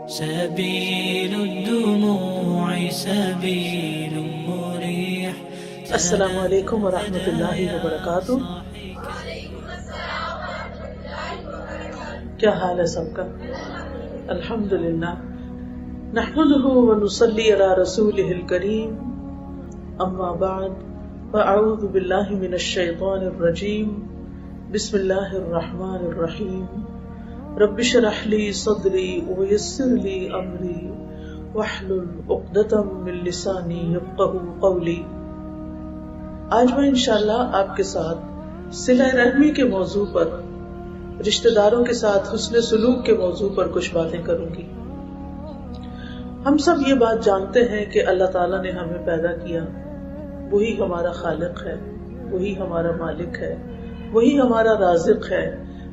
سبيل الدموع سبيل مريح. السلام علیکم ورحمۃ اللہ وبرکاتہ. کیا حال ہے سب کا؟ الحمد للہ. نحمده ونصلي على رسوله الكريم. اما بعد فاعوذ باللہ من الشیطان الرجیم. بسم اللہ الرحمن الرحیم. رب اشرح لي صدری ويسر لي امری واحلل عقدۃ من لسانی یفقهوا قولی. آج میں انشاءاللہ آپ کے ساتھ صلہ رحمی کے موضوع پر، رشتہ داروں کے ساتھ حسن سلوک کے موضوع پر کچھ باتیں کروں گی. ہم سب یہ بات جانتے ہیں کہ اللہ تعالیٰ نے ہمیں پیدا کیا، وہی ہمارا خالق ہے، وہی ہمارا مالک ہے، وہی ہمارا رازق ہے.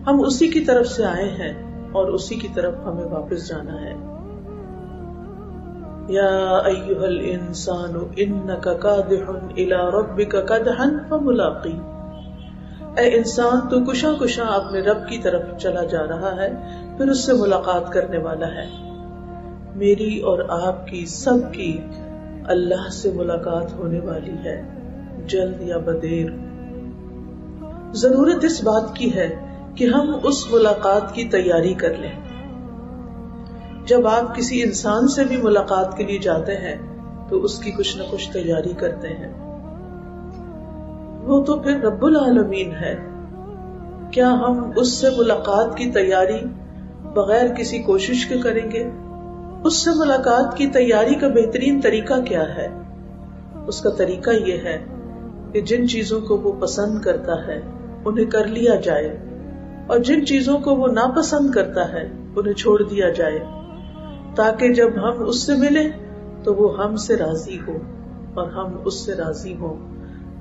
ہم اسی کی طرف سے آئے ہیں اور اسی کی طرف ہمیں واپس جانا ہے. یا ایھا الانسان انک کادح الی ربک کدحا فملاقی. اے انسان، تو کشاں کشاں اپنے رب کی طرف چلا جا رہا ہے، پھر اس سے ملاقات کرنے والا ہے. میری اور آپ کی سب کی اللہ سے ملاقات ہونے والی ہے، جلد یا بدیر. ضرورت اس بات کی ہے کہ ہم اس ملاقات کی تیاری کر لیں. جب آپ کسی انسان سے بھی ملاقات کے لیے جاتے ہیں تو اس کی کچھ نہ کچھ تیاری کرتے ہیں. وہ تو پھر رب العالمین ہے. کیا ہم اس سے ملاقات کی تیاری بغیر کسی کوشش کے کریں گے؟ اس سے ملاقات کی تیاری کا بہترین طریقہ کیا ہے؟ اس کا طریقہ یہ ہے کہ جن چیزوں کو وہ پسند کرتا ہے انہیں کر لیا جائے، اور جن چیزوں کو وہ ناپسند کرتا ہے انہیں چھوڑ دیا جائے، تاکہ جب ہم اس سے ملیں تو وہ ہم سے راضی ہو اور ہم اس سے راضی ہوں.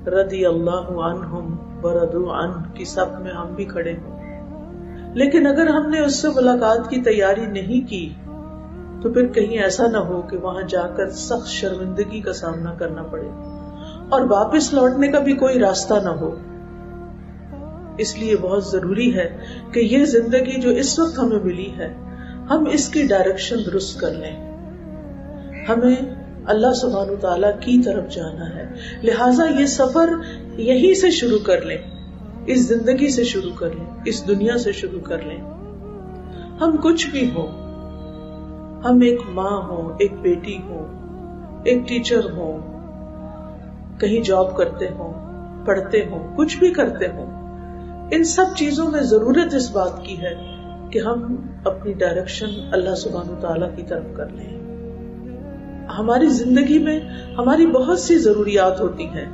رضی اللہ عنہم ورضوا عنہ کی صف میں ہم بھی کھڑے ہوں. لیکن اگر ہم نے اس سے ملاقات کی تیاری نہیں کی تو پھر کہیں ایسا نہ ہو کہ وہاں جا کر سخت شرمندگی کا سامنا کرنا پڑے اور واپس لوٹنے کا بھی کوئی راستہ نہ ہو. اس لیے بہت ضروری ہے کہ یہ زندگی جو اس وقت ہمیں ملی ہے، ہم اس کی ڈائریکشن درست کر لیں. ہمیں اللہ سبحانہ تعالیٰ کی طرف جانا ہے، لہٰذا یہ سفر یہیں سے شروع کر لیں، اس زندگی سے شروع کر لیں، اس دنیا سے شروع کر لیں. ہم کچھ بھی ہوں، ہم ایک ماں ہوں، ایک بیٹی ہوں، ایک ٹیچر ہوں، کہیں جاب کرتے ہوں، پڑھتے ہوں، کچھ بھی کرتے ہوں، ان سب چیزوں میں ضرورت اس بات کی ہے کہ ہم اپنی ڈائریکشن اللہ سبحانہ تعالیٰ کی طرف کر لیں. ہماری زندگی میں ہماری بہت سی ضروریات ہوتی ہیں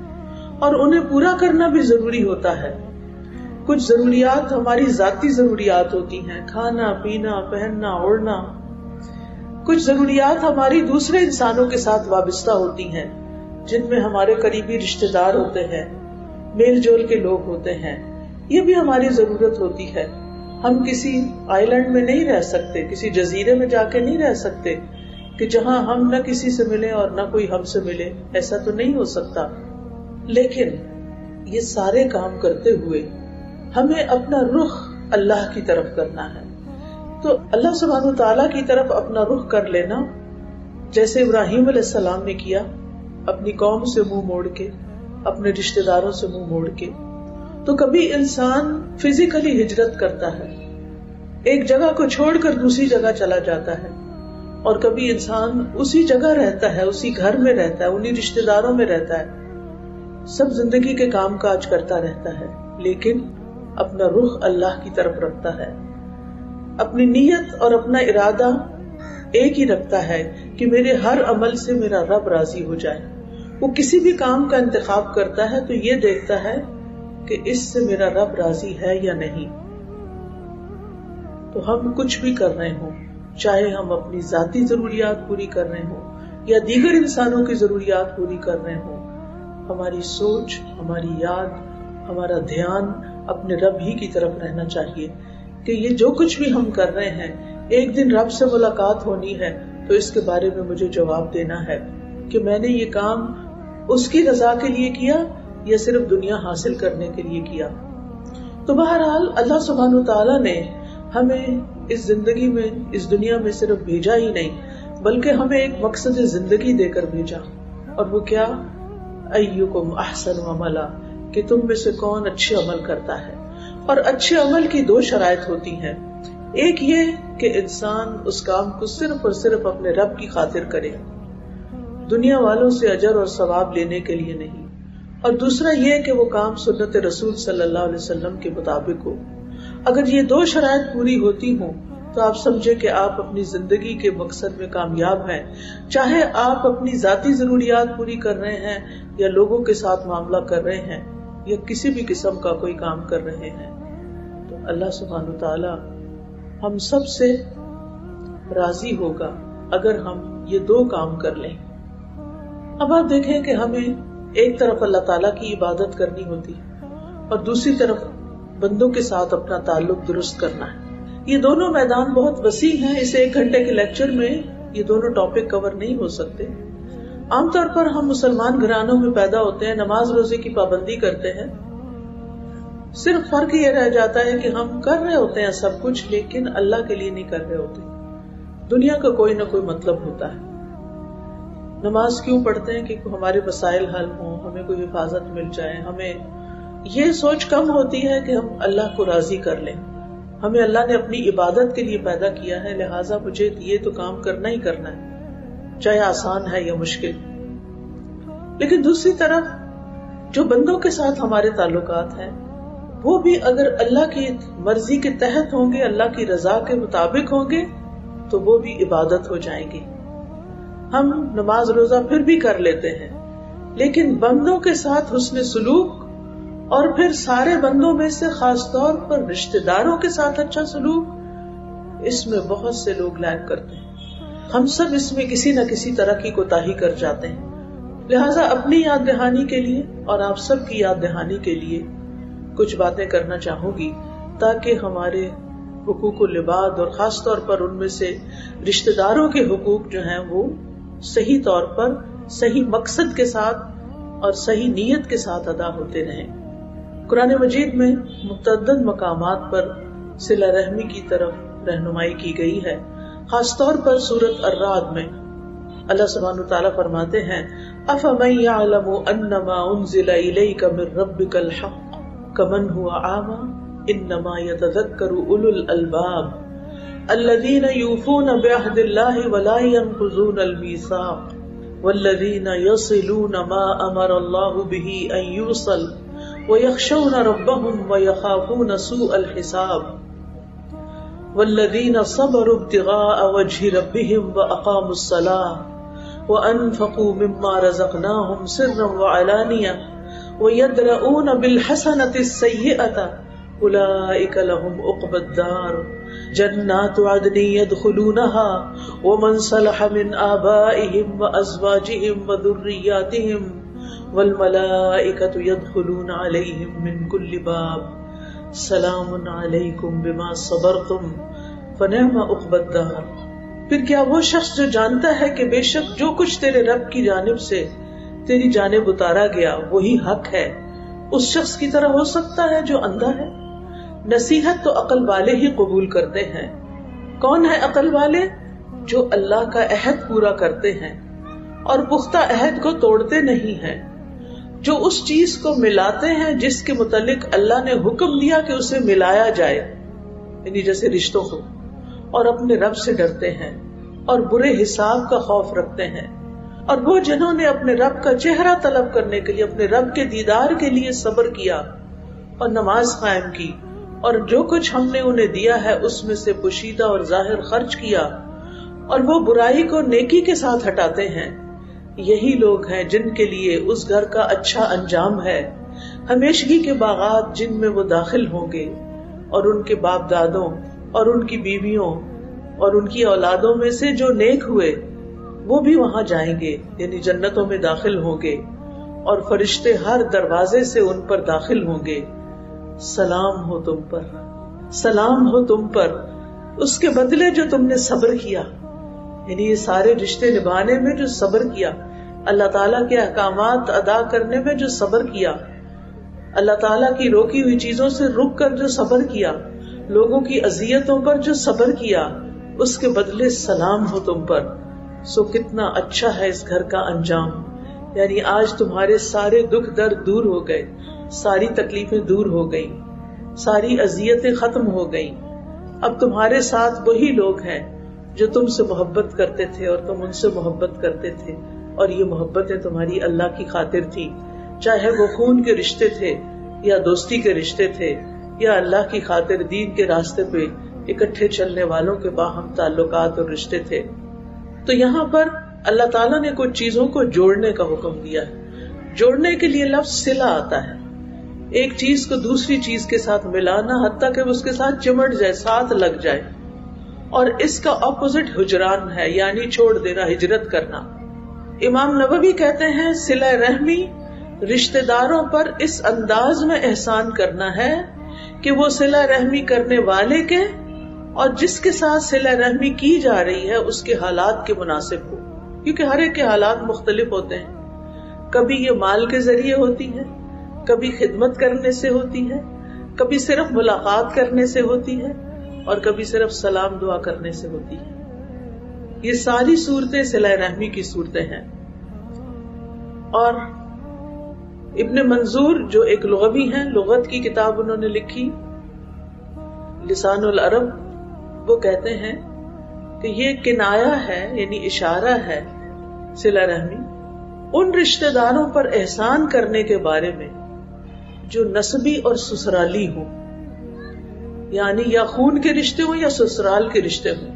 اور انہیں پورا کرنا بھی ضروری ہوتا ہے. کچھ ضروریات ہماری ذاتی ضروریات ہوتی ہیں، کھانا پینا پہننا اوڑھنا. کچھ ضروریات ہماری دوسرے انسانوں کے ساتھ وابستہ ہوتی ہیں، جن میں ہمارے قریبی رشتہ دار ہوتے ہیں، میل جول کے لوگ ہوتے ہیں. یہ بھی ہماری ضرورت ہوتی ہے. ہم کسی آئی لینڈ میں نہیں رہ سکتے، کسی جزیرے میں جا کے نہیں رہ سکتے کہ جہاں ہم نہ کسی سے ملے اور نہ کوئی ہم سے ملے. ایسا تو نہیں ہو سکتا. لیکن یہ سارے کام کرتے ہوئے ہمیں اپنا رخ اللہ کی طرف کرنا ہے. تو اللہ سبحانہ تعالیٰ کی طرف اپنا رخ کر لینا، جیسے ابراہیم علیہ السلام نے کیا، اپنی قوم سے منہ موڑ کے، اپنے رشتہ داروں سے منہ موڑ کے. تو کبھی انسان فزیکلی ہجرت کرتا ہے، ایک جگہ کو چھوڑ کر دوسری جگہ چلا جاتا ہے، اور کبھی انسان اسی جگہ رہتا ہے، اسی گھر میں رہتا ہے، انہی رشتہ داروں میں رہتا ہے، سب زندگی کے کام کاج کرتا رہتا ہے، لیکن اپنا رخ اللہ کی طرف رکھتا ہے. اپنی نیت اور اپنا ارادہ ایک ہی رکھتا ہے کہ میرے ہر عمل سے میرا رب راضی ہو جائے. وہ کسی بھی کام کا انتخاب کرتا ہے تو یہ دیکھتا ہے کہ اس سے میرا رب راضی ہے یا نہیں. تو ہم کچھ بھی کر رہے ہوں، چاہے ہم اپنی ذاتی ضروریات پوری کر رہے ہوں یا دیگر انسانوں کی ضروریات پوری کر رہے ہوں، ہماری سوچ، ہماری یاد، ہمارا دھیان اپنے رب ہی کی طرف رہنا چاہیے کہ یہ جو کچھ بھی ہم کر رہے ہیں، ایک دن رب سے ملاقات ہونی ہے تو اس کے بارے میں مجھے جواب دینا ہے کہ میں نے یہ کام اس کی رضا کے لیے کیا یا صرف دنیا حاصل کرنے کے لیے کیا. تو بہرحال اللہ سبحانہ تعالیٰ نے ہمیں اس زندگی میں اس دنیا میں صرف بھیجا ہی نہیں بلکہ ہمیں ایک مقصد زندگی دے کر بھیجا، اور وہ کیا؟ ایکم احسن عملا، کہ تم میں سے کون اچھے عمل کرتا ہے۔ اور اچھے عمل کی دو شرائط ہوتی ہیں، ایک یہ کہ انسان اس کام کو صرف اور صرف اپنے رب کی خاطر کرے، دنیا والوں سے اجر اور ثواب لینے کے لیے نہیں، اور دوسرا یہ کہ وہ کام سنت رسول صلی اللہ علیہ وسلم کے مطابق ہو۔ اگر یہ دو شرائط پوری ہوتی ہوں تو آپ سمجھے کہ آپ اپنی زندگی کے مقصد میں کامیاب ہیں، چاہے آپ اپنی ذاتی ضروریات پوری کر رہے ہیں یا لوگوں کے ساتھ معاملہ کر رہے ہیں یا کسی بھی قسم کا کوئی کام کر رہے ہیں۔ تو اللہ سبحانہ وتعالی ہم سب سے راضی ہوگا اگر ہم یہ دو کام کر لیں۔ اب آپ دیکھیں کہ ہمیں ایک طرف اللہ تعالیٰ کی عبادت کرنی ہوتی ہے اور دوسری طرف بندوں کے ساتھ اپنا تعلق درست کرنا ہے۔ یہ دونوں میدان بہت وسیع ہیں، اس 1 گھنٹے کے لیکچر میں یہ دونوں ٹاپک کور نہیں ہو سکتے۔ عام طور پر ہم مسلمان گھرانوں میں پیدا ہوتے ہیں، نماز روزے کی پابندی کرتے ہیں، صرف فرق یہ رہ جاتا ہے کہ ہم کر رہے ہوتے ہیں سب کچھ لیکن اللہ کے لیے نہیں کر رہے ہوتے، دنیا کا کوئی نہ کوئی مطلب ہوتا ہے۔ نماز کیوں پڑھتے ہیں؟ کہ ہمارے مسائل حل ہوں، ہمیں کوئی حفاظت مل جائے، ہمیں یہ سوچ کم ہوتی ہے کہ ہم اللہ کو راضی کر لیں، ہمیں اللہ نے اپنی عبادت کے لیے پیدا کیا ہے، لہٰذا مجھے یہ تو کام کرنا ہی کرنا ہے، چاہے آسان ہے یا مشکل۔ لیکن دوسری طرف جو بندوں کے ساتھ ہمارے تعلقات ہیں وہ بھی اگر اللہ کی مرضی کے تحت ہوں گے، اللہ کی رضا کے مطابق ہوں گے تو وہ بھی عبادت ہو جائیں گی۔ ہم نماز روزہ پھر بھی کر لیتے ہیں لیکن بندوں کے ساتھ حسن سلوک اور پھر سارے بندوں میں سے خاص طور پر رشتہ داروں کے ساتھ اچھا سلوک، اس میں بہت سے لوگ لیک کرتے ہیں۔ ہم سب اس میں کسی نہ کسی طرح کی کوتاہی کر جاتے ہیں، لہٰذا اپنی یاد دہانی کے لیے اور آپ سب کی یاد دہانی کے لیے کچھ باتیں کرنا چاہوں گی تاکہ ہمارے حقوق العباد اور خاص طور پر ان میں سے رشتہ داروں کے حقوق جو ہیں وہ صحیح طور پر صحیح مقصد کے ساتھ اور صحیح نیت کے ساتھ ادا ہوتے رہیں۔ قرآن مجید میں متعدد مقامات پر صلہ رحمی کی طرف رہنمائی کی گئی ہے، خاص طور پر سورۃ الرعد میں اللہ سبحانہ وتعالیٰ فرماتے ہیں أَفَمَن يَعْلَمُ أَنَّمَا أُنزِلَ إِلَيْكَ مِن رَّبِّكَ الْحَقُّ كَمَنْ هُوَ أَعْمَىٰ إِنَّمَا يَتَذَكَّرُ أُولُو الْأَلْبَابِ الَّذِينَ يُوفُونَ بِعَهْدِ اللَّهِ وَلَا يَنقُضُونَ الْمِيثَاقَ وَالَّذِينَ يَصِلُونَ مَا أَمَرَ اللَّهُ بِهِ أَن يُوصَلَ وَيَخْشَوْنَ رَبَّهُمْ وَيَخَافُونَ سُوءَ الْحِسَابِ وَالَّذِينَ صَبَرُوا ابْتِغَاءَ وَجْهِ رَبِّهِمْ وَأَقَامُوا الصَّلَاةَ وَأَنفَقُوا مِمَّا رَزَقْنَاهُمْ سِرًّا وَعَلَانِيَةً وَيَدْرَؤُونَ بِالْحَسَنَةِ السَّيِّئَةَ أُولَٰئِكَ لَهُمْ عُقْبَى الدَّارِ جَنَّاتُ عَدْنٍ يَدْخُلُونَهَا وَمَن صَلَحَ مِنْ آبَائِهِمْ وَأَزْوَاجِهِمْ وَذُرِّيَّاتِهِمْ وَالْمَلَائِكَةُ يَدْخُلُونَ عَلَيْهِمْ مِنْ كُلِّ بَابٍ سَلَامٌ عَلَيْكُمْ بِمَا صَبَرْتُمْ فَنِعْمَ عُقْبَى الدَّارِ۔ پھر کیا وہ شخص جو جانتا ہے کہ بے شک جو کچھ تیرے رب کی جانب سے تیری جانب اتارا گیا وہی حق ہے، اس شخص کی طرح ہو سکتا ہے جو اندھا ہے؟ نصیحت تو عقل والے ہی قبول کرتے ہیں۔ کون ہے عقل والے؟ جو اللہ کا عہد پورا کرتے ہیں اور پختہ عہد کو توڑتے نہیں ہیں، جو اس چیز کو ملاتے ہیں جس کے متعلق اللہ نے حکم دیا کہ اسے ملایا جائے، یعنی جیسے رشتوں کو، اور اپنے رب سے ڈرتے ہیں اور برے حساب کا خوف رکھتے ہیں، اور وہ جنہوں نے اپنے رب کا چہرہ طلب کرنے کے لیے، اپنے رب کے دیدار کے لیے صبر کیا اور نماز قائم کی، اور جو کچھ ہم نے انہیں دیا ہے اس میں سے پوشیدہ اور ظاہر خرچ کیا، اور وہ برائی کو نیکی کے ساتھ ہٹاتے ہیں، یہی لوگ ہیں جن کے لیے اس گھر کا اچھا انجام ہے، ہمیشگی کے باغات جن میں وہ داخل ہوں گے، اور ان کے باپ دادوں اور ان کی بیویوں اور ان کی اولادوں میں سے جو نیک ہوئے وہ بھی وہاں جائیں گے، یعنی جنتوں میں داخل ہوں گے، اور فرشتے ہر دروازے سے ان پر داخل ہوں گے۔ سلام ہو تم پر، سلام ہو تم پر، اس کے بدلے جو تم نے صبر کیا، یعنی یہ سارے رشتے نبھانے میں جو صبر کیا، اللہ تعالیٰ کے احکامات ادا کرنے میں جو صبر کیا، اللہ تعالیٰ کی روکی ہوئی چیزوں سے رک کر جو صبر کیا، لوگوں کی اذیتوں پر جو صبر کیا اس کے بدلے سلام ہو تم پر، سو کتنا اچھا ہے اس گھر کا انجام. یعنی آج تمہارے سارے دکھ درد دور ہو گئے، ساری تکلیفیں دور ہو گئیں، ساری اذیتیں ختم ہو گئیں. اب تمہارے ساتھ وہی لوگ ہیں جو تم سے محبت کرتے تھے اور تم ان سے محبت کرتے تھے، اور یہ محبتیں تمہاری اللہ کی خاطر تھی، چاہے وہ خون کے رشتے تھے یا دوستی کے رشتے تھے یا اللہ کی خاطر دین کے راستے پہ اکٹھے چلنے والوں کے باہم تعلقات اور رشتے تھے. تو یہاں پر اللہ تعالیٰ نے کچھ چیزوں کو جوڑنے کا حکم دیا ہے. جوڑنے کے لیے لفظ صلہ آتا ہے، ایک چیز کو دوسری چیز کے ساتھ ملانا، حتیٰ کہ اس کے ساتھ چمٹ جائے، ساتھ لگ جائے. اور اس کا اپوزٹ ہجران ہے، یعنی چھوڑ دینا، ہجرت کرنا. امام نووی کہتے ہیں صلہ رحمی رشتہ داروں پر اس انداز میں احسان کرنا ہے کہ وہ صلہ رحمی کرنے والے کے اور جس کے ساتھ صلہ رحمی کی جا رہی ہے اس کے حالات کے مناسب ہو، کیونکہ ہر ایک کے حالات مختلف ہوتے ہیں. کبھی یہ مال کے ذریعے ہوتی ہے، کبھی خدمت کرنے سے ہوتی ہے، کبھی صرف ملاقات کرنے سے ہوتی ہے، اور کبھی صرف سلام دعا کرنے سے ہوتی ہے. یہ ساری صورتیں صلہ رحمی کی صورتیں ہیں. اور ابن منظور جو ایک لغوی ہیں، لغت کی کتاب انہوں نے لکھی لسان العرب، وہ کہتے ہیں کہ یہ کنایا ہے، یعنی اشارہ ہے صلہ رحمی ان رشتہ داروں پر احسان کرنے کے بارے میں جو نسبی اور سسرالی ہوں، یعنی یا خون کے رشتے ہوں یا سسرال کے رشتے ہوں.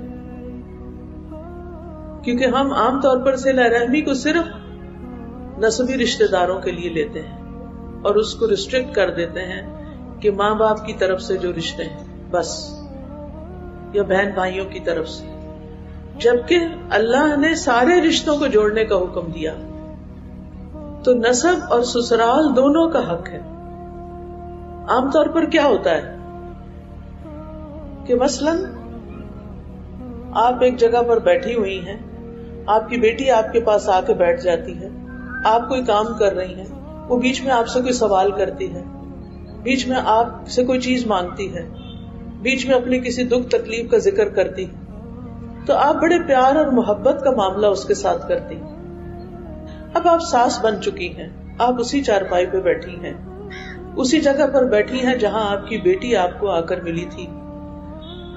کیونکہ ہم عام طور پر صلہ رحمی کو صرف نسبی رشتہ داروں کے لیے لیتے ہیں اور اس کو ریسٹرکٹ کر دیتے ہیں کہ ماں باپ کی طرف سے جو رشتے ہیں بس، یا بہن بھائیوں کی طرف سے، جبکہ اللہ نے سارے رشتوں کو جوڑنے کا حکم دیا. تو نسب اور سسرال دونوں کا حق ہے. عام طور پر کیا ہوتا ہے کہ مثلاً آپ ایک جگہ پر بیٹھی ہوئی ہیں، آپ کی بیٹی آپ کے پاس آ کے بیٹھ جاتی ہے، آپ کوئی کام کر رہی ہیں، وہ بیچ میں آپ سے کوئی سوال کرتی ہے، بیچ میں آپ سے کوئی چیز مانگتی ہے، بیچ میں اپنی کسی دکھ تکلیف کا ذکر کرتی، تو آپ بڑے پیار اور محبت کا معاملہ اس کے ساتھ کرتی. اب آپ ساس بن چکی ہیں، آپ اسی چارپائی پہ بیٹھی ہیں، اسی جگہ پر بیٹھی ہیں جہاں آپ کی بیٹی آپ کو آ کر ملی تھی.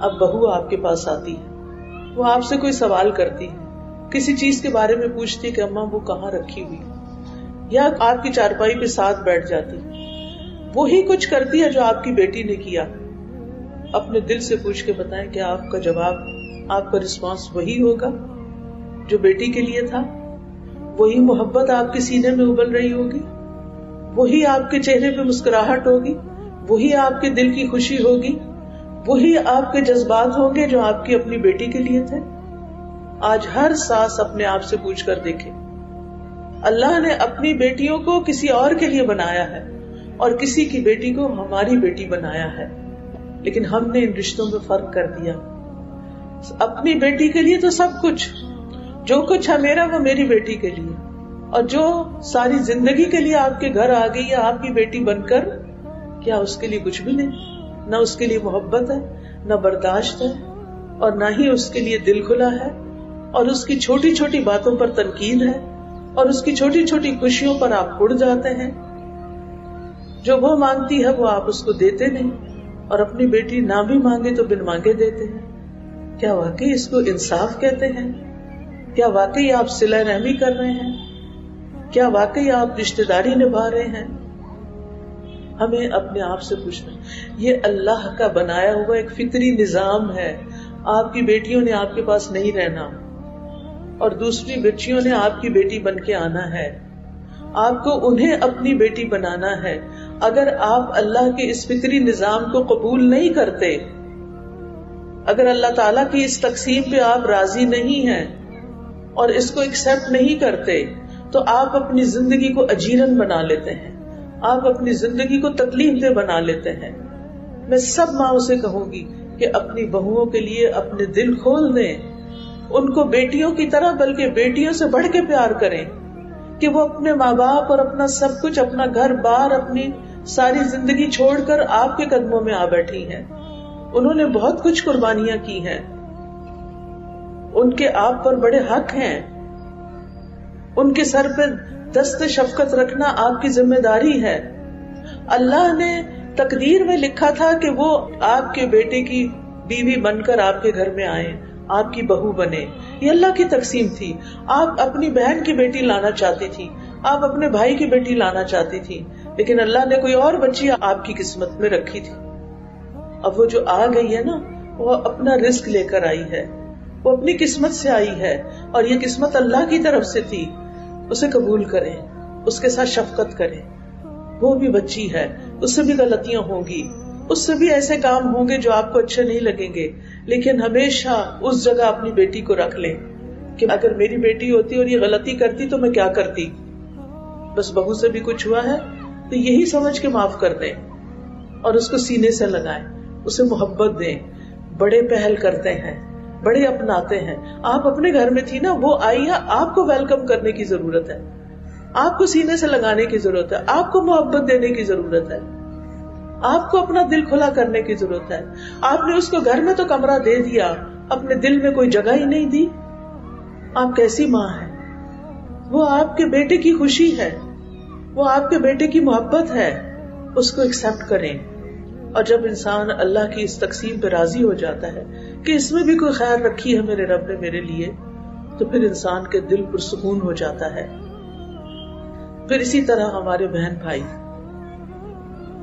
اب بہو آپ کے پاس آتی ہے، وہ آپ سے کوئی سوال کرتی ہے، کسی چیز کے بارے میں پوچھتی کہ اماں وہ کہاں رکھی ہوئی، یا آپ کی چارپائی پہ ساتھ بیٹھ جاتی، وہی کچھ کرتی ہے جو آپ کی بیٹی نے کیا. اپنے دل سے پوچھ کے بتائیں کہ آپ کا جواب، آپ کا رسپانس وہی ہوگا جو بیٹی کے لیے تھا؟ وہی محبت آپ کے سینے میں ابل رہی ہوگی، وہی آپ کے چہرے پہ مسکراہٹ ہوگی، وہی آپ کے دل کی خوشی ہوگی، وہی آپ کے جذبات ہوں گے جو آپ کی اپنی بیٹی کے لیے تھے؟ آج ہر ساس اپنے آپ سے پوچھ کر دیکھے. اللہ نے اپنی بیٹیوں کو کسی اور کے لیے بنایا ہے اور کسی کی بیٹی کو ہماری بیٹی بنایا ہے، لیکن ہم نے ان رشتوں میں فرق کر دیا. اپنی بیٹی کے لیے تو سب کچھ، جو کچھ ہے میرا وہ میری بیٹی کے لیے، اور جو ساری زندگی کے لیے آپ کے گھر آ گئی ہے آپ کی بیٹی بن کر، کیا اس کے لیے کچھ بھی نہیں؟ نہ اس کے لیے محبت ہے، نہ برداشت ہے، اور نہ ہی اس کے لیے دل کھلا ہے، اور اس کی چھوٹی چھوٹی باتوں پر تنقید ہے، اور اس کی چھوٹی چھوٹی خوشیوں پر آپ اڑ جاتے ہیں. جو وہ مانگتی ہے وہ آپ اس کو دیتے نہیں، اور اپنی بیٹی نہ بھی مانگے تو بن مانگے دیتے ہیں. کیا واقعی اس کو انصاف کہتے ہیں؟ کیا واقعی آپ صلہ رحمی کر رہے ہیں؟ کیا واقعی آپ رشتہ داری نبھا رہے ہیں؟ ہمیں اپنے آپ سے پوچھنا. یہ اللہ کا بنایا ہوا ایک فطری نظام ہے. آپ کی بیٹیوں نے آپ کے پاس نہیں رہنا، اور دوسری بچیوں نے آپ کی بیٹی بن کے آنا ہے. آپ کو انہیں اپنی بیٹی بنانا ہے. اگر آپ اللہ کے اس فطری نظام کو قبول نہیں کرتے، اگر اللہ تعالیٰ کی اس تقسیم پہ آپ راضی نہیں ہیں اور اس کو ایکسپٹ نہیں کرتے، تو آپ اپنی زندگی کو اجیرن بنا لیتے ہیں، آپ اپنی زندگی کو تکلیف دہ بنا لیتے ہیں. میں سب ماؤں سے کہوں گی کہ اپنی بہوؤں کے لیے اپنے دل کھول دیں، ان کو بیٹیوں کی طرح بلکہ بیٹیوں سے بڑھ کے پیار کریں، کہ وہ اپنے ماں باپ اور اپنا سب کچھ، اپنا گھر بار، اپنی ساری زندگی چھوڑ کر آپ کے قدموں میں آ بیٹھی ہیں. انہوں نے بہت کچھ قربانیاں کی ہیں، ان کے آپ پر بڑے حق ہیں، ان کے سر پہ دست شفقت رکھنا آپ کی ذمہ داری ہے. اللہ نے تقدیر میں لکھا تھا کہ وہ آپ کے بیٹے کی بیوی بن کر آپ کے گھر میں آئے، آپ کی بہو بنے. یہ اللہ کی تقسیم تھی. آپ اپنی بہن کی بیٹی لانا چاہتی تھی، آپ اپنے بھائی کی بیٹی لانا چاہتی تھی، لیکن اللہ نے کوئی اور بچی آپ کی قسمت میں رکھی تھی. اب وہ جو آ گئی ہے نا، وہ اپنا رزق لے کر آئی ہے، وہ اپنی قسمت سے آئی ہے، اور یہ قسمت اللہ کی طرف سے تھی. اسے قبول کریں، اس کے ساتھ شفقت کریں. وہ بھی بچی ہے، اس سے بھی غلطیاں ہوں گی، اس سے بھی ایسے کام ہوں گے جو آپ کو اچھے نہیں لگیں گے، لیکن ہمیشہ اس جگہ اپنی بیٹی کو رکھ لیں کہ اگر میری بیٹی ہوتی اور یہ غلطی کرتی تو میں کیا کرتی. بس بہو سے بھی کچھ ہوا ہے تو یہی سمجھ کے معاف کر دیں اور اس کو سینے سے لگائیں، اسے محبت دیں. بڑے پہل کرتے ہیں، بڑے اپناتے ہیں. آپ اپنے گھر میں تھی نا، وہ آئی ہے، آپ کو ویلکم کرنے کی ضرورت ہے، آپ کو سینے سے لگانے کی ضرورت ہے، آپ کو محبت دینے کی ضرورت ہے، آپ کو اپنا دل کھلا کرنے کی ضرورت ہے. آپ نے اس کو گھر میں تو کمرہ دے دیا، اپنے دل میں کوئی جگہ ہی نہیں دی. آپ کیسی ماں ہیں؟ وہ آپ کے بیٹے کی خوشی ہے، وہ آپ کے بیٹے کی محبت ہے، اس کو ایکسپٹ کریں. اور جب انسان اللہ کی اس تقسیم پہ راضی ہو جاتا ہے کہ اس میں بھی کوئی خیر رکھی ہے میرے رب نے میرے لیے، تو پھر انسان کے دل پر سکون ہو جاتا ہے. پھر اسی طرح ہمارے بہن بھائی،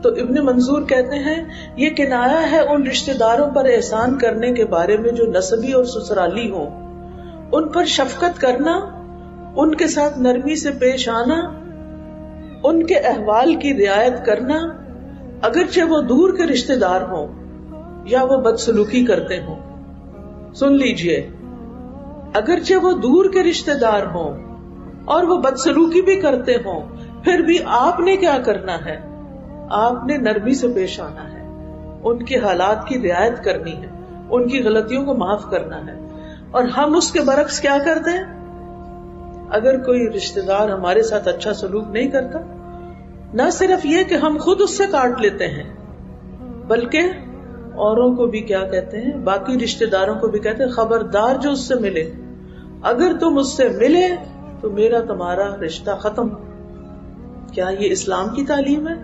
تو ابن منظور کہتے ہیں یہ کنایا ہے ان رشتہ داروں پر احسان کرنے کے بارے میں جو نسبی اور سسرالی ہوں. ان پر شفقت کرنا، ان کے ساتھ نرمی سے پیش آنا، ان کے احوال کی رعایت کرنا، اگرچہ وہ دور کے رشتہ دار ہوں یا وہ بدسلوکی کرتے ہوں. سن لیجئے، اگرچہ وہ دور کے رشتہ دار ہوں اور وہ بدسلوکی بھی کرتے ہوں، پھر بھی آپ نے کیا کرنا ہے؟ آپ نے نرمی سے پیش آنا ہے، ان کے حالات کی رعایت کرنی ہے، ان کی غلطیوں کو معاف کرنا ہے. اور ہم اس کے برعکس کیا کرتے ہیں؟ اگر کوئی رشتہ دار ہمارے ساتھ اچھا سلوک نہیں کرتا، نہ صرف یہ کہ ہم خود اس سے کاٹ لیتے ہیں، بلکہ اوروں کو بھی کیا کہتے ہیں، باقی رشتہ داروں کو بھی کہتے ہیں خبردار جو اس سے ملے، اگر تم اس سے ملے تو میرا تمہارا رشتہ ختم. کیا یہ اسلام کی تعلیم ہے؟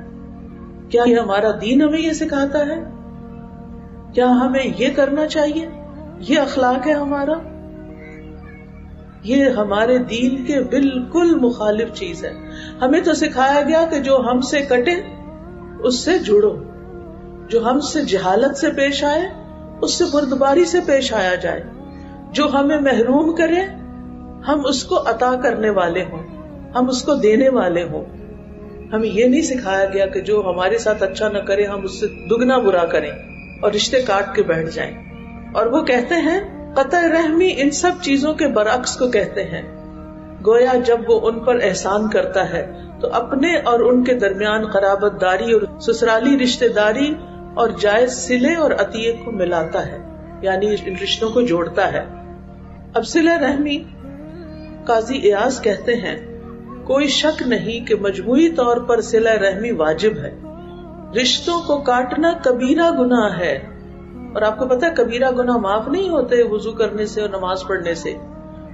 کیا یہ ہمارا دین ہمیں یہ سکھاتا ہے؟ کیا ہمیں یہ کرنا چاہیے؟ یہ اخلاق ہے ہمارا؟ یہ ہمارے دین کے بالکل مخالف چیز ہے. ہمیں تو سکھایا گیا کہ جو ہم سے کٹے اس سے جڑو، جو ہم سے جہالت سے پیش آئے اس سے بردباری سے پیش آیا جائے، جو ہمیں محروم کرے ہم اس کو عطا کرنے والے ہوں، ہم اس کو دینے والے ہوں. ہمیں یہ نہیں سکھایا گیا کہ جو ہمارے ساتھ اچھا نہ کرے ہم اس سے دگنا برا کریں اور رشتے کاٹ کے بیٹھ جائیں. اور وہ کہتے ہیں قطع رحمی ان سب چیزوں کے برعکس کو کہتے ہیں. گویا جب وہ ان پر احسان کرتا ہے تو اپنے اور ان کے درمیان قرابت داری اور سسرالی رشتہ داری اور جائز صلے اور عطیے کو ملاتا ہے، یعنی ان رشتوں کو جوڑتا ہے. اب صلہ رحمی، قاضی ایاز کہتے ہیں کوئی شک نہیں کہ مجموعی طور پر صلہ رحمی واجب ہے. رشتوں کو کاٹنا کبیرہ گناہ ہے، اور آپ کو پتا ہے کبیرہ گناہ معاف نہیں ہوتے وضو کرنے سے اور نماز پڑھنے سے،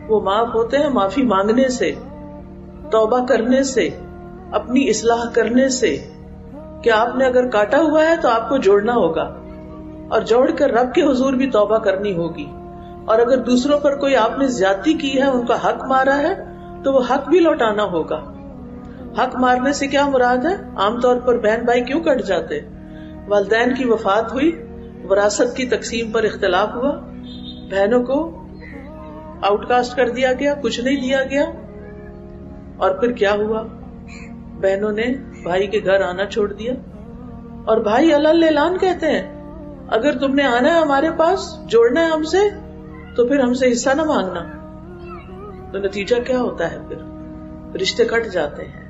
وہ معاف ہوتے ہیں معافی مانگنے سے، توبہ کرنے سے، اپنی اصلاح کرنے سے. کہ آپ نے اگر کاٹا ہوا ہے تو آپ کو جوڑنا ہوگا، اور جوڑ کر رب کے حضور بھی توبہ کرنی ہوگی. اور اگر دوسروں پر کوئی آپ نے زیادتی کی ہے، ان کا حق مارا ہے، تو وہ حق بھی لوٹانا ہوگا. حق مارنے سے کیا مراد ہے؟ عام طور پر بہن بھائی کیوں کٹ جاتے؟ والدین کی وفات ہوئی، وراثت کی تقسیم پر اختلاف ہوا، بہنوں کو آؤٹ کاسٹ کر دیا گیا، کچھ نہیں دیا گیا، اور پھر کیا ہوا؟ بہنوں نے بھائی کے گھر آنا چھوڑ دیا، اور بھائی علل اعلان کہتے ہیں اگر تم نے آنا ہے ہمارے پاس، جوڑنا ہے ہم سے، تو پھر ہم سے حصہ نہ مانگنا. تو نتیجہ کیا ہوتا ہے؟ پھر رشتے کٹ جاتے ہیں.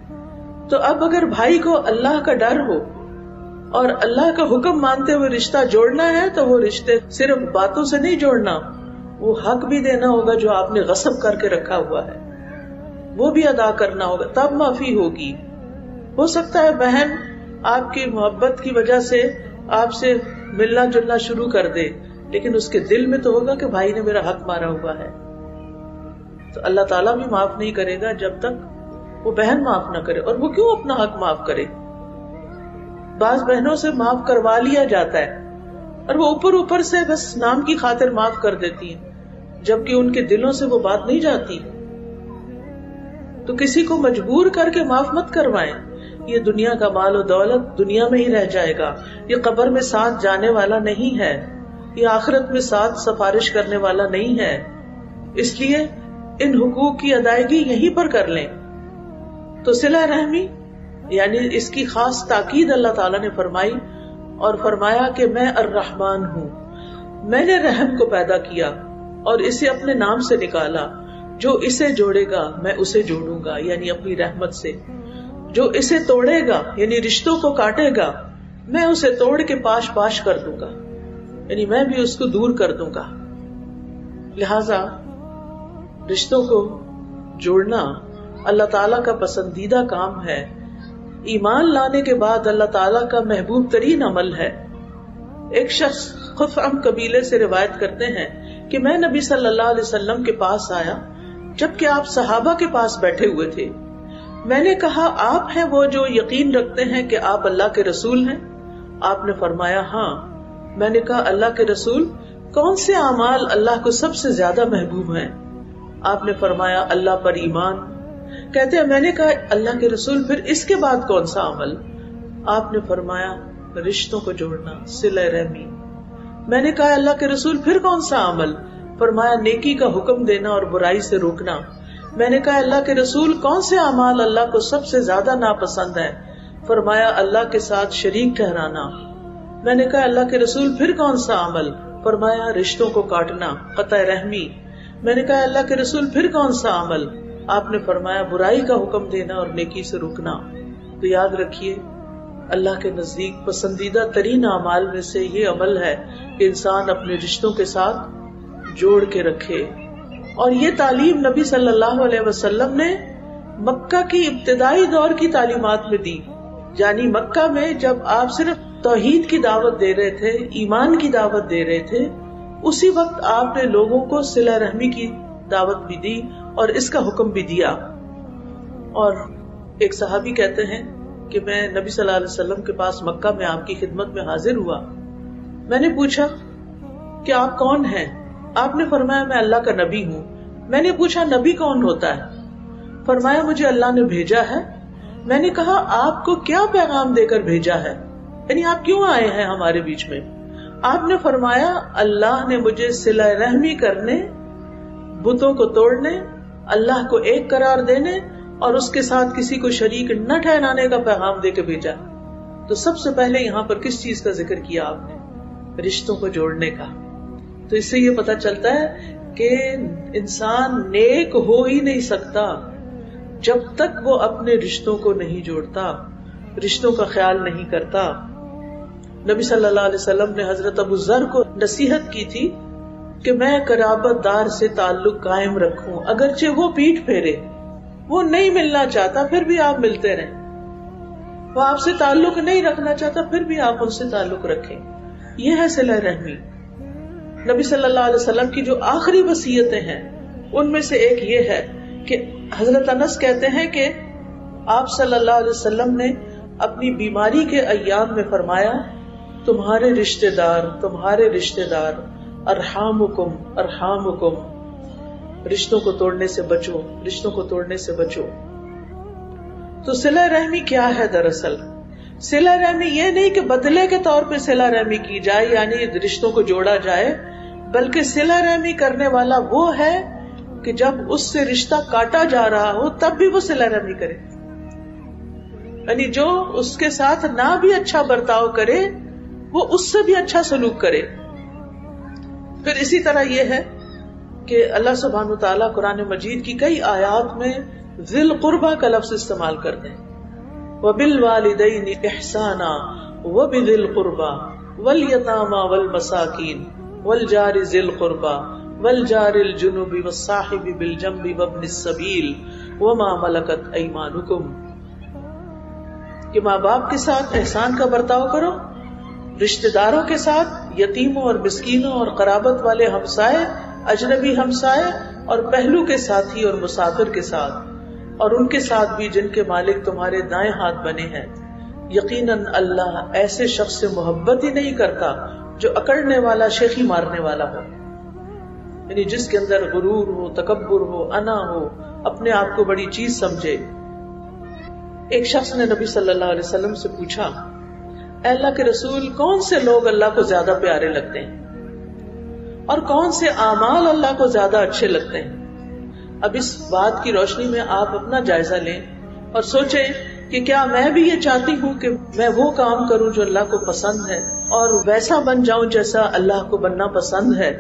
تو اب اگر بھائی کو اللہ کا ڈر ہو اور اللہ کا حکم مانتے ہوئے رشتہ جوڑنا ہے، تو وہ رشتے صرف باتوں سے نہیں جوڑنا، وہ حق بھی دینا ہوگا جو آپ نے غصب کر کے رکھا ہوا ہے، وہ بھی ادا کرنا ہوگا، تب معافی ہوگی. ہو سکتا ہے بہن آپ کی محبت کی وجہ سے آپ سے ملنا جلنا شروع کر دے، لیکن اس کے دل میں تو ہوگا کہ بھائی نے میرا حق مارا ہوا ہے، تو اللہ تعالیٰ بھی معاف نہیں کرے گا جب تک وہ بہن معاف نہ کرے. اور وہ کیوں اپنا حق معاف کرے؟ بعض بہنوں سے معاف کروا لیا جاتا ہے اور وہ اوپر سے بس نام کی خاطر معاف کر دیتی ہیں، جبکہ ان کے دلوں سے وہ بات نہیں جاتی. تو کسی کو مجبور کر کے معاف مت کروائیں. یہ دنیا کا مال و دولت دنیا میں ہی رہ جائے گا، یہ قبر میں ساتھ جانے والا نہیں ہے، یہ آخرت میں ساتھ سفارش کرنے والا نہیں ہے. اس لیے ان حقوق کی ادائیگی یہیں پر کر لیں. تو صلہ رحمی یعنی اس کی خاص تاکید اللہ تعالیٰ نے فرمائی اور فرمایا کہ میں الرحمن ہوں، میں نے رحم کو پیدا کیا اور اسے اپنے نام سے نکالا. جو اسے جوڑے گا میں اسے جوڑوں گا یعنی اپنی رحمت سے، جو اسے توڑے گا یعنی رشتوں کو کاٹے گا میں اسے توڑ کے پاش پاش کر دوں گا، یعنی میں بھی اس کو دور کر دوں گا. لہذا رشتوں کو جوڑنا اللہ تعالیٰ کا پسندیدہ کام ہے، ایمان لانے کے بعد اللہ تعالیٰ کا محبوب ترین عمل ہے. ایک شخص خثعم قبیلے سے روایت کرتے ہیں کہ میں نبی صلی اللہ علیہ وسلم کے پاس آیا جبکہ آپ صحابہ کے پاس بیٹھے ہوئے تھے. میں نے کہا آپ ہیں وہ جو یقین رکھتے ہیں کہ آپ اللہ کے رسول ہیں؟ آپ نے فرمایا ہاں. میں نے کہا اللہ کے رسول کون سے اعمال اللہ کو سب سے زیادہ محبوب ہیں؟ آپ نے فرمایا اللہ پر ایمان. کہتے ہیں میں نے کہا اللہ کے رسول پھر اس کے بعد کون سا عمل؟ آپ نے فرمایا رشتوں کو جوڑنا، صلہ رحمی. میں نے کہا اللہ کے رسول پھر کون سا عمل؟ فرمایا نیکی کا حکم دینا اور برائی سے روکنا. میں نے کہا اللہ کے رسول کون سے اعمال اللہ کو سب سے زیادہ ناپسند ہے؟ فرمایا اللہ کے ساتھ شریک ٹھہرانا. میں نے کہا اللہ کے رسول پھر کون سا عمل؟ فرمایا رشتوں کو کاٹنا، قطع رحمی. میں نے کہا اللہ کے رسول پھر کون سا عمل؟ آپ نے فرمایا برائی کا حکم دینا اور نیکی سے روکنا. تو یاد رکھیے اللہ کے نزدیک پسندیدہ ترین اعمال میں سے یہ عمل ہے کہ انسان اپنے رشتوں کے ساتھ جوڑ کے رکھے. اور یہ تعلیم نبی صلی اللہ علیہ وسلم نے مکہ کی ابتدائی دور کی تعلیمات میں دی. یعنی مکہ میں جب آپ صرف توحید کی دعوت دے رہے تھے، ایمان کی دعوت دے رہے تھے، اسی وقت آپ نے لوگوں کو صلہ رحمی کی دعوت بھی دی اور اس کا حکم بھی دیا. اور ایک صحابی کہتے ہیں کہ میں نبی صلی اللہ علیہ وسلم کے پاس مکہ میں آپ کی خدمت میں حاضر ہوا. میں نے پوچھا کہ آپ کون ہیں؟ آپ نے فرمایا میں اللہ کا نبی ہوں. میں نے پوچھا نبی کون ہوتا ہے؟ فرمایا مجھے اللہ نے بھیجا ہے. میں نے کہا آپ کو کیا پیغام دے کر بھیجا ہے، یعنی آپ کیوں آئے ہیں ہمارے بیچ میں؟ آپ نے فرمایا اللہ نے مجھے صلہ رحمی کرنے، بتوں کو توڑنے، اللہ کو ایک قرار دینے اور اس کے ساتھ کسی کو شریک نہ ٹھہرانے کا پیغام دے کے بھیجا. تو سب سے پہلے یہاں پر کس چیز کا ذکر کیا آپ نے؟ رشتوں کو جوڑنے کا. تو اس سے یہ پتہ چلتا ہے کہ انسان نیک ہو ہی نہیں سکتا جب تک وہ اپنے رشتوں کو نہیں جوڑتا، رشتوں کا خیال نہیں کرتا. نبی صلی اللہ علیہ وسلم نے حضرت ابو ذر کو نصیحت کی تھی کہ میں قرابت دار سے تعلق قائم رکھوں، اگرچہ وہ پیٹھ پھیرے، وہ نہیں ملنا چاہتا پھر بھی آپ ملتے رہیں، وہ آپ سے تعلق نہیں رکھنا چاہتا پھر بھی آپ ان سے تعلق رکھیں. یہ ہے صلہ رحمی. نبی صلی اللہ علیہ وسلم کی جو آخری وصیتیں ہیں ان میں سے ایک یہ ہے کہ حضرت انس کہتے ہیں کہ آپ صلی اللہ علیہ وسلم نے اپنی بیماری کے ایام میں فرمایا تمہارے رشتہ دار ارحامکم ارحامکم، رشتوں کو توڑنے سے بچو. تو صلہ رحمی کیا ہے؟ دراصل صلہ رحمی یہ نہیں کہ بدلے کے طور پہ صلہ رحمی کی جائے یعنی رشتوں کو جوڑا جائے، بلکہ صلہ رحمی کرنے والا وہ ہے کہ جب اس سے رشتہ کاٹا جا رہا ہو تب بھی وہ صلہ رحمی کرے. یعنی جو اس کے ساتھ نہ بھی اچھا برتاؤ کرے وہ اس سے بھی اچھا سلوک کرے. پھر اسی طرح یہ ہے کہ اللہ سبحانہ وتعالیٰ قرآن مجید کی کئی آیات میں ذی القربہ کا لفظ استعمال کرتے ہیں. وَبِالْوَالِدَيْنِ إِحْسَانًا وَبِذِي الْقُرْبَى وَالْيَتَامَى وَالْمَسَاكِينِ وَالْجَارِ ذِي الْقُرْبَى وَالْجَارِ الْجُنُبِ وَالصَّاحِبِ بِالْجَنبِ وَابْنِ السَّبِيلِ وَمَا مَلَكَتْ أَيْمَانُكُمْ، کہ ماں باپ کے ساتھ احسان کا برتاؤ کرو، رشتہ داروں کے ساتھ، یتیموں اور مسکینوں اور قرابت والے ہمسائے، اجنبی ہمسائے اور پہلو کے ساتھی اور مسافر کے ساتھ، اور ان کے ساتھ بھی جن کے مالک تمہارے دائیں ہاتھ بنے ہیں۔ یقیناً اللہ ایسے شخص سے محبت ہی نہیں کرتا جو اکڑنے والا، شیخی مارنے والا ہو، یعنی جس کے اندر غرور ہو، تکبر ہو، انا ہو، اپنے آپ کو بڑی چیز سمجھے۔ ایک شخص نے نبی صلی اللہ علیہ وسلم سے پوچھا، اے اللہ کے رسول، کون سے لوگ اللہ کو زیادہ پیارے لگتے ہیں اور کون سے اعمال اللہ کو زیادہ اچھے لگتے ہیں؟ اب اس بات کی روشنی میں آپ اپنا جائزہ لیں اور سوچیں کہ کیا میں بھی یہ چاہتی ہوں کہ میں وہ کام کروں جو اللہ کو پسند ہے اور ویسا بن جاؤں جیسا اللہ کو بننا پسند ہے؟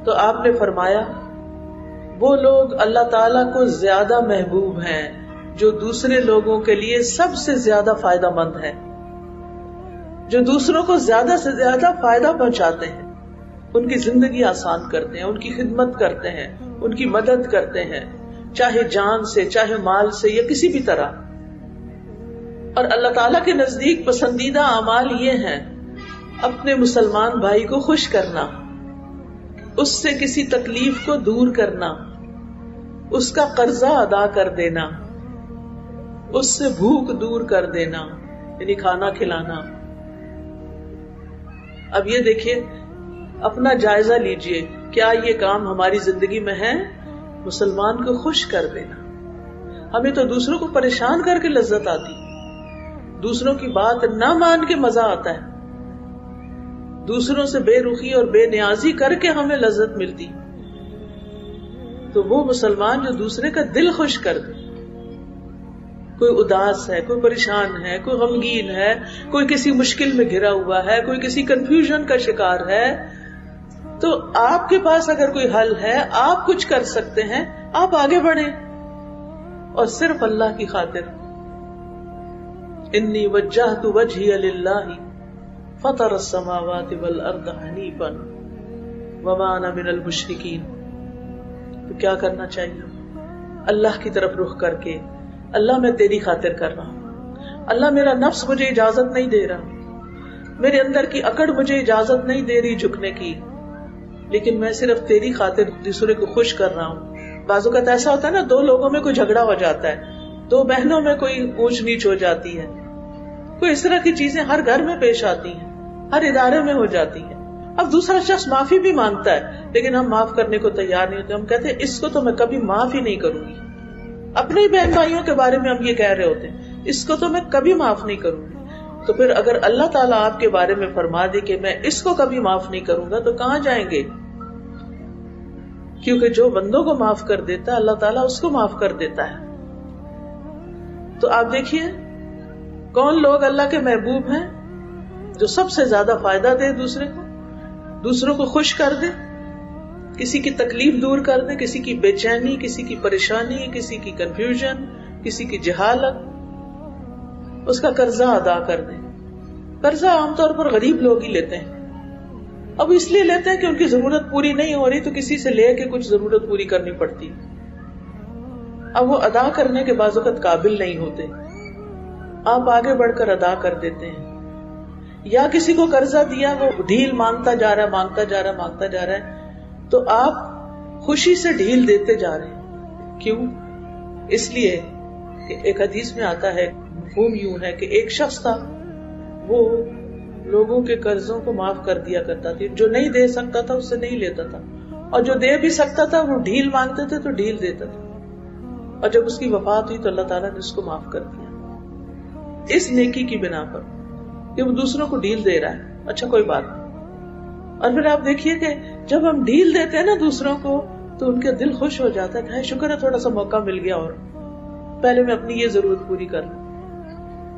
تو آپ نے فرمایا، وہ لوگ اللہ تعالیٰ کو زیادہ محبوب ہیں جو دوسرے لوگوں کے لیے سب سے زیادہ فائدہ مند ہیں، جو دوسروں کو زیادہ سے زیادہ فائدہ پہنچاتے ہیں، ان کی زندگی آسان کرتے ہیں، ان کی خدمت کرتے ہیں، ان کی مدد کرتے ہیں، چاہے جان سے، چاہے مال سے، یا کسی بھی طرح۔ اور اللہ تعالیٰ کے نزدیک پسندیدہ اعمال یہ ہیں: اپنے مسلمان بھائی کو خوش کرنا، اس سے کسی تکلیف کو دور کرنا، اس کا قرضہ ادا کر دینا، اس سے بھوک دور کر دینا، یعنی کھانا کھلانا۔ اب یہ دیکھیے، اپنا جائزہ لیجئے، کیا یہ کام ہماری زندگی میں ہے؟ مسلمان کو خوش کر دینا۔ ہمیں تو دوسروں کو پریشان کر کے لذت آتی، دوسروں کی بات نہ مان کے مزہ آتا ہے، دوسروں سے بے رخی اور بے نیازی کر کے ہمیں لذت ملتی۔ تو وہ مسلمان جو دوسرے کا دل خوش کر دے، کوئی اداس ہے، کوئی پریشان ہے، کوئی غمگین ہے، کوئی کسی مشکل میں گھرا ہوا ہے، کوئی کسی کنفیوژن کا شکار ہے، تو آپ کے پاس اگر کوئی حل ہے، آپ کچھ کر سکتے ہیں، آپ آگے بڑھیں اور صرف اللہ کی خاطر۔ انی وجہت وجہی للہ فطر السماوات والارض حنیفا وما انا من المشرکین۔ تو کیا کرنا چاہیے؟ اللہ کی طرف رخ کر کے، اللہ میں تیری خاطر کر رہا ہوں، اللہ میرا نفس مجھے اجازت نہیں دے رہا، میرے اندر کی اکڑ مجھے اجازت نہیں دے رہی جھکنے کی، لیکن میں صرف تیری خاطر دوسرے کو خوش کر رہا ہوں۔ بعض اوقات ایسا ہوتا ہے نا، دو لوگوں میں کوئی جھگڑا ہو جاتا ہے، دو بہنوں میں کوئی اونچ نیچ ہو جاتی ہے، کوئی اس طرح کی چیزیں ہر گھر میں پیش آتی ہیں، ہر ادارے میں ہو جاتی ہیں۔ اب دوسرا شخص معافی بھی مانگتا ہے، لیکن ہم معاف کرنے کو تیار نہیں ہوتے، ہم کہتے ہیں اس کو تو میں کبھی معاف ہی نہیں کروں گی۔ اپنے ہی بہن بھائیوں کے بارے میں ہم یہ کہہ رہے ہوتے ہیں، اس کو تو میں کبھی معاف نہیں کروں گی۔ تو پھر اگر اللہ تعالیٰ آپ کے بارے میں فرما دے کہ میں اس کو کبھی معاف نہیں کروں گا، تو کہاں جائیں گے؟ کیونکہ جو بندوں کو معاف کر دیتا ہے، اللہ تعالیٰ اس کو معاف کر دیتا ہے۔ تو آپ دیکھیے کون لوگ اللہ کے محبوب ہیں، جو سب سے زیادہ فائدہ دے دوسرے کو، دوسروں کو خوش کر دے، کسی کی تکلیف دور کر دے، کسی کی بے چینی، کسی کی پریشانی، کسی کی کنفیوژن، کسی کی جہالت، اس کا قرضہ ادا کر دے۔ قرضہ عام طور پر غریب لوگ ہی لیتے ہیں، اب اس لیے لیتے ہیں کہ ان کی ضرورت پوری نہیں ہو رہی تو کسی سے لے کے کچھ ضرورت پوری کرنی پڑتی، اب وہ ادا کرنے کے بعض وقت قابل نہیں ہوتے، آپ آگے بڑھ کر ادا کر دیتے ہیں۔ یا کسی کو قرضہ دیا، وہ ڈھیل مانگتا جا رہا ہے، مانگتا جا رہا ہے، مانگتا جا رہا ہے، تو آپ خوشی سے ڈھیل دیتے جا رہے ہیں۔ کیوں؟ اس لیے کہ ایک حدیث میں آتا ہے، مفہوم یوں ہے کہ ایک شخص تھا، وہ لوگوں کے قرضوں کو معاف کر دیا کرتا تھا، جو نہیں دے سکتا تھا اس سے نہیں لیتا تھا، اور جو دے بھی سکتا تھا وہ ڈھیل مانگتے تھے تو ڈھیل دیتا تھا، اور جب اس کی وفات ہوئی تو اللہ تعالیٰ نے اس کو معاف کر دیا، اس نیکی کی بنا پر کہ وہ دوسروں کو ڈھیل دے رہا ہے۔ اچھا کوئی بات نہیں۔ اور پھر آپ دیکھیے کہ جب ہم ڈھیل دیتے ہیں نا دوسروں کو، تو ان کا دل خوش ہو جاتا ہے کہ شکر ہے تھوڑا سا موقع مل گیا، اور پہلے میں اپنی یہ ضرورت پوری کر لوں۔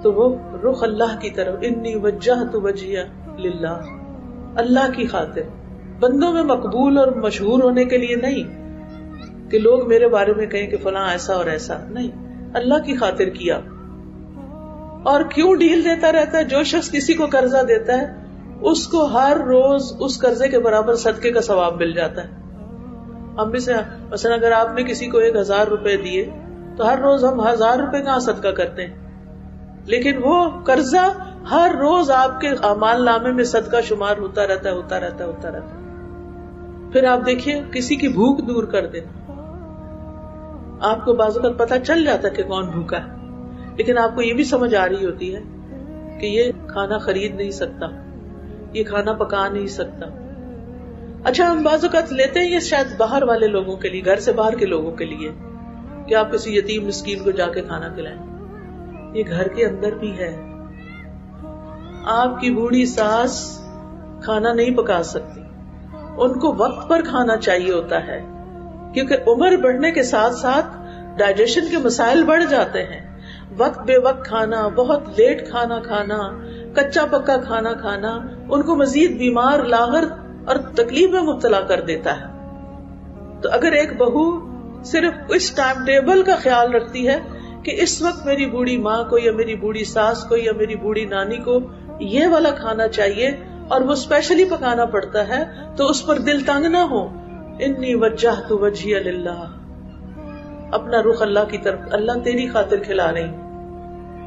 تو وہ رخ اللہ کی طرف، انی وجہت وجہی للہ، اللہ کی خاطر، بندوں میں مقبول اور مشہور ہونے کے لیے نہیں کہ لوگ میرے بارے میں کہیں کہ فلاں ایسا اور ایسا، نہیں، اللہ کی خاطر کیا۔ اور کیوں ڈھیل دیتا رہتا ہے؟ جو شخص کسی کو قرضہ دیتا ہے اس کو ہر روز اس قرضے کے برابر صدقے کا ثواب مل جاتا ہے۔ ہم میں سے مثلا اگر آپ نے کسی کو 1000 روپے دیے تو ہر روز ہم 1000 روپے کا صدقہ کرتے ہیں، لیکن وہ قرضہ ہر روز آپ کے اعمال نامے میں صدقہ شمار ہوتا رہتا ہے. پھر آپ دیکھیے کسی کی بھوک دور کر دینا. آپ کو بعض اوقات پتہ چل جاتا ہے کہ کون بھوکا ہے، لیکن آپ کو یہ بھی سمجھ آ رہی ہوتی ہے کہ یہ کھانا خرید نہیں سکتا، یہ کھانا پکا نہیں سکتا. اچھا، ہم بعض اوقات لیتے ہیں یہ شاید باہر والے لوگوں کے لیے، گھر سے باہر کے لوگوں کے لیے، کہ آپ کسی یتیم مسکین کو جا کے کھانا کھلائیں. یہ گھر کے اندر بھی ہے. آپ کی بوڑھی ساس کھانا نہیں پکا سکتی، ان کو وقت پر کھانا چاہیے ہوتا ہے، کیونکہ عمر بڑھنے کے ساتھ ساتھ ڈائجیشن کے مسائل بڑھ جاتے ہیں. وقت بے وقت کھانا، بہت لیٹ کھانا کھانا، کچا پکا کھانا کھانا ان کو مزید بیمار، لاغر اور تکلیف میں مبتلا کر دیتا ہے. تو اگر ایک بہو صرف اس ٹائم ٹیبل کا خیال رکھتی ہے کہ اس وقت میری بوڑھی ماں کو یا میری بوڑھی ساس کو یا میری بوڑھی نانی کو یہ والا کھانا چاہیے اور وہ اسپیشلی پکانا پڑتا ہے، تو اس پر دل تنگ نہ ہو. انی وجہت وجہی للہ، اپنا رخ اللہ کی طرف، اللہ تیری خاطر کھلا رہی.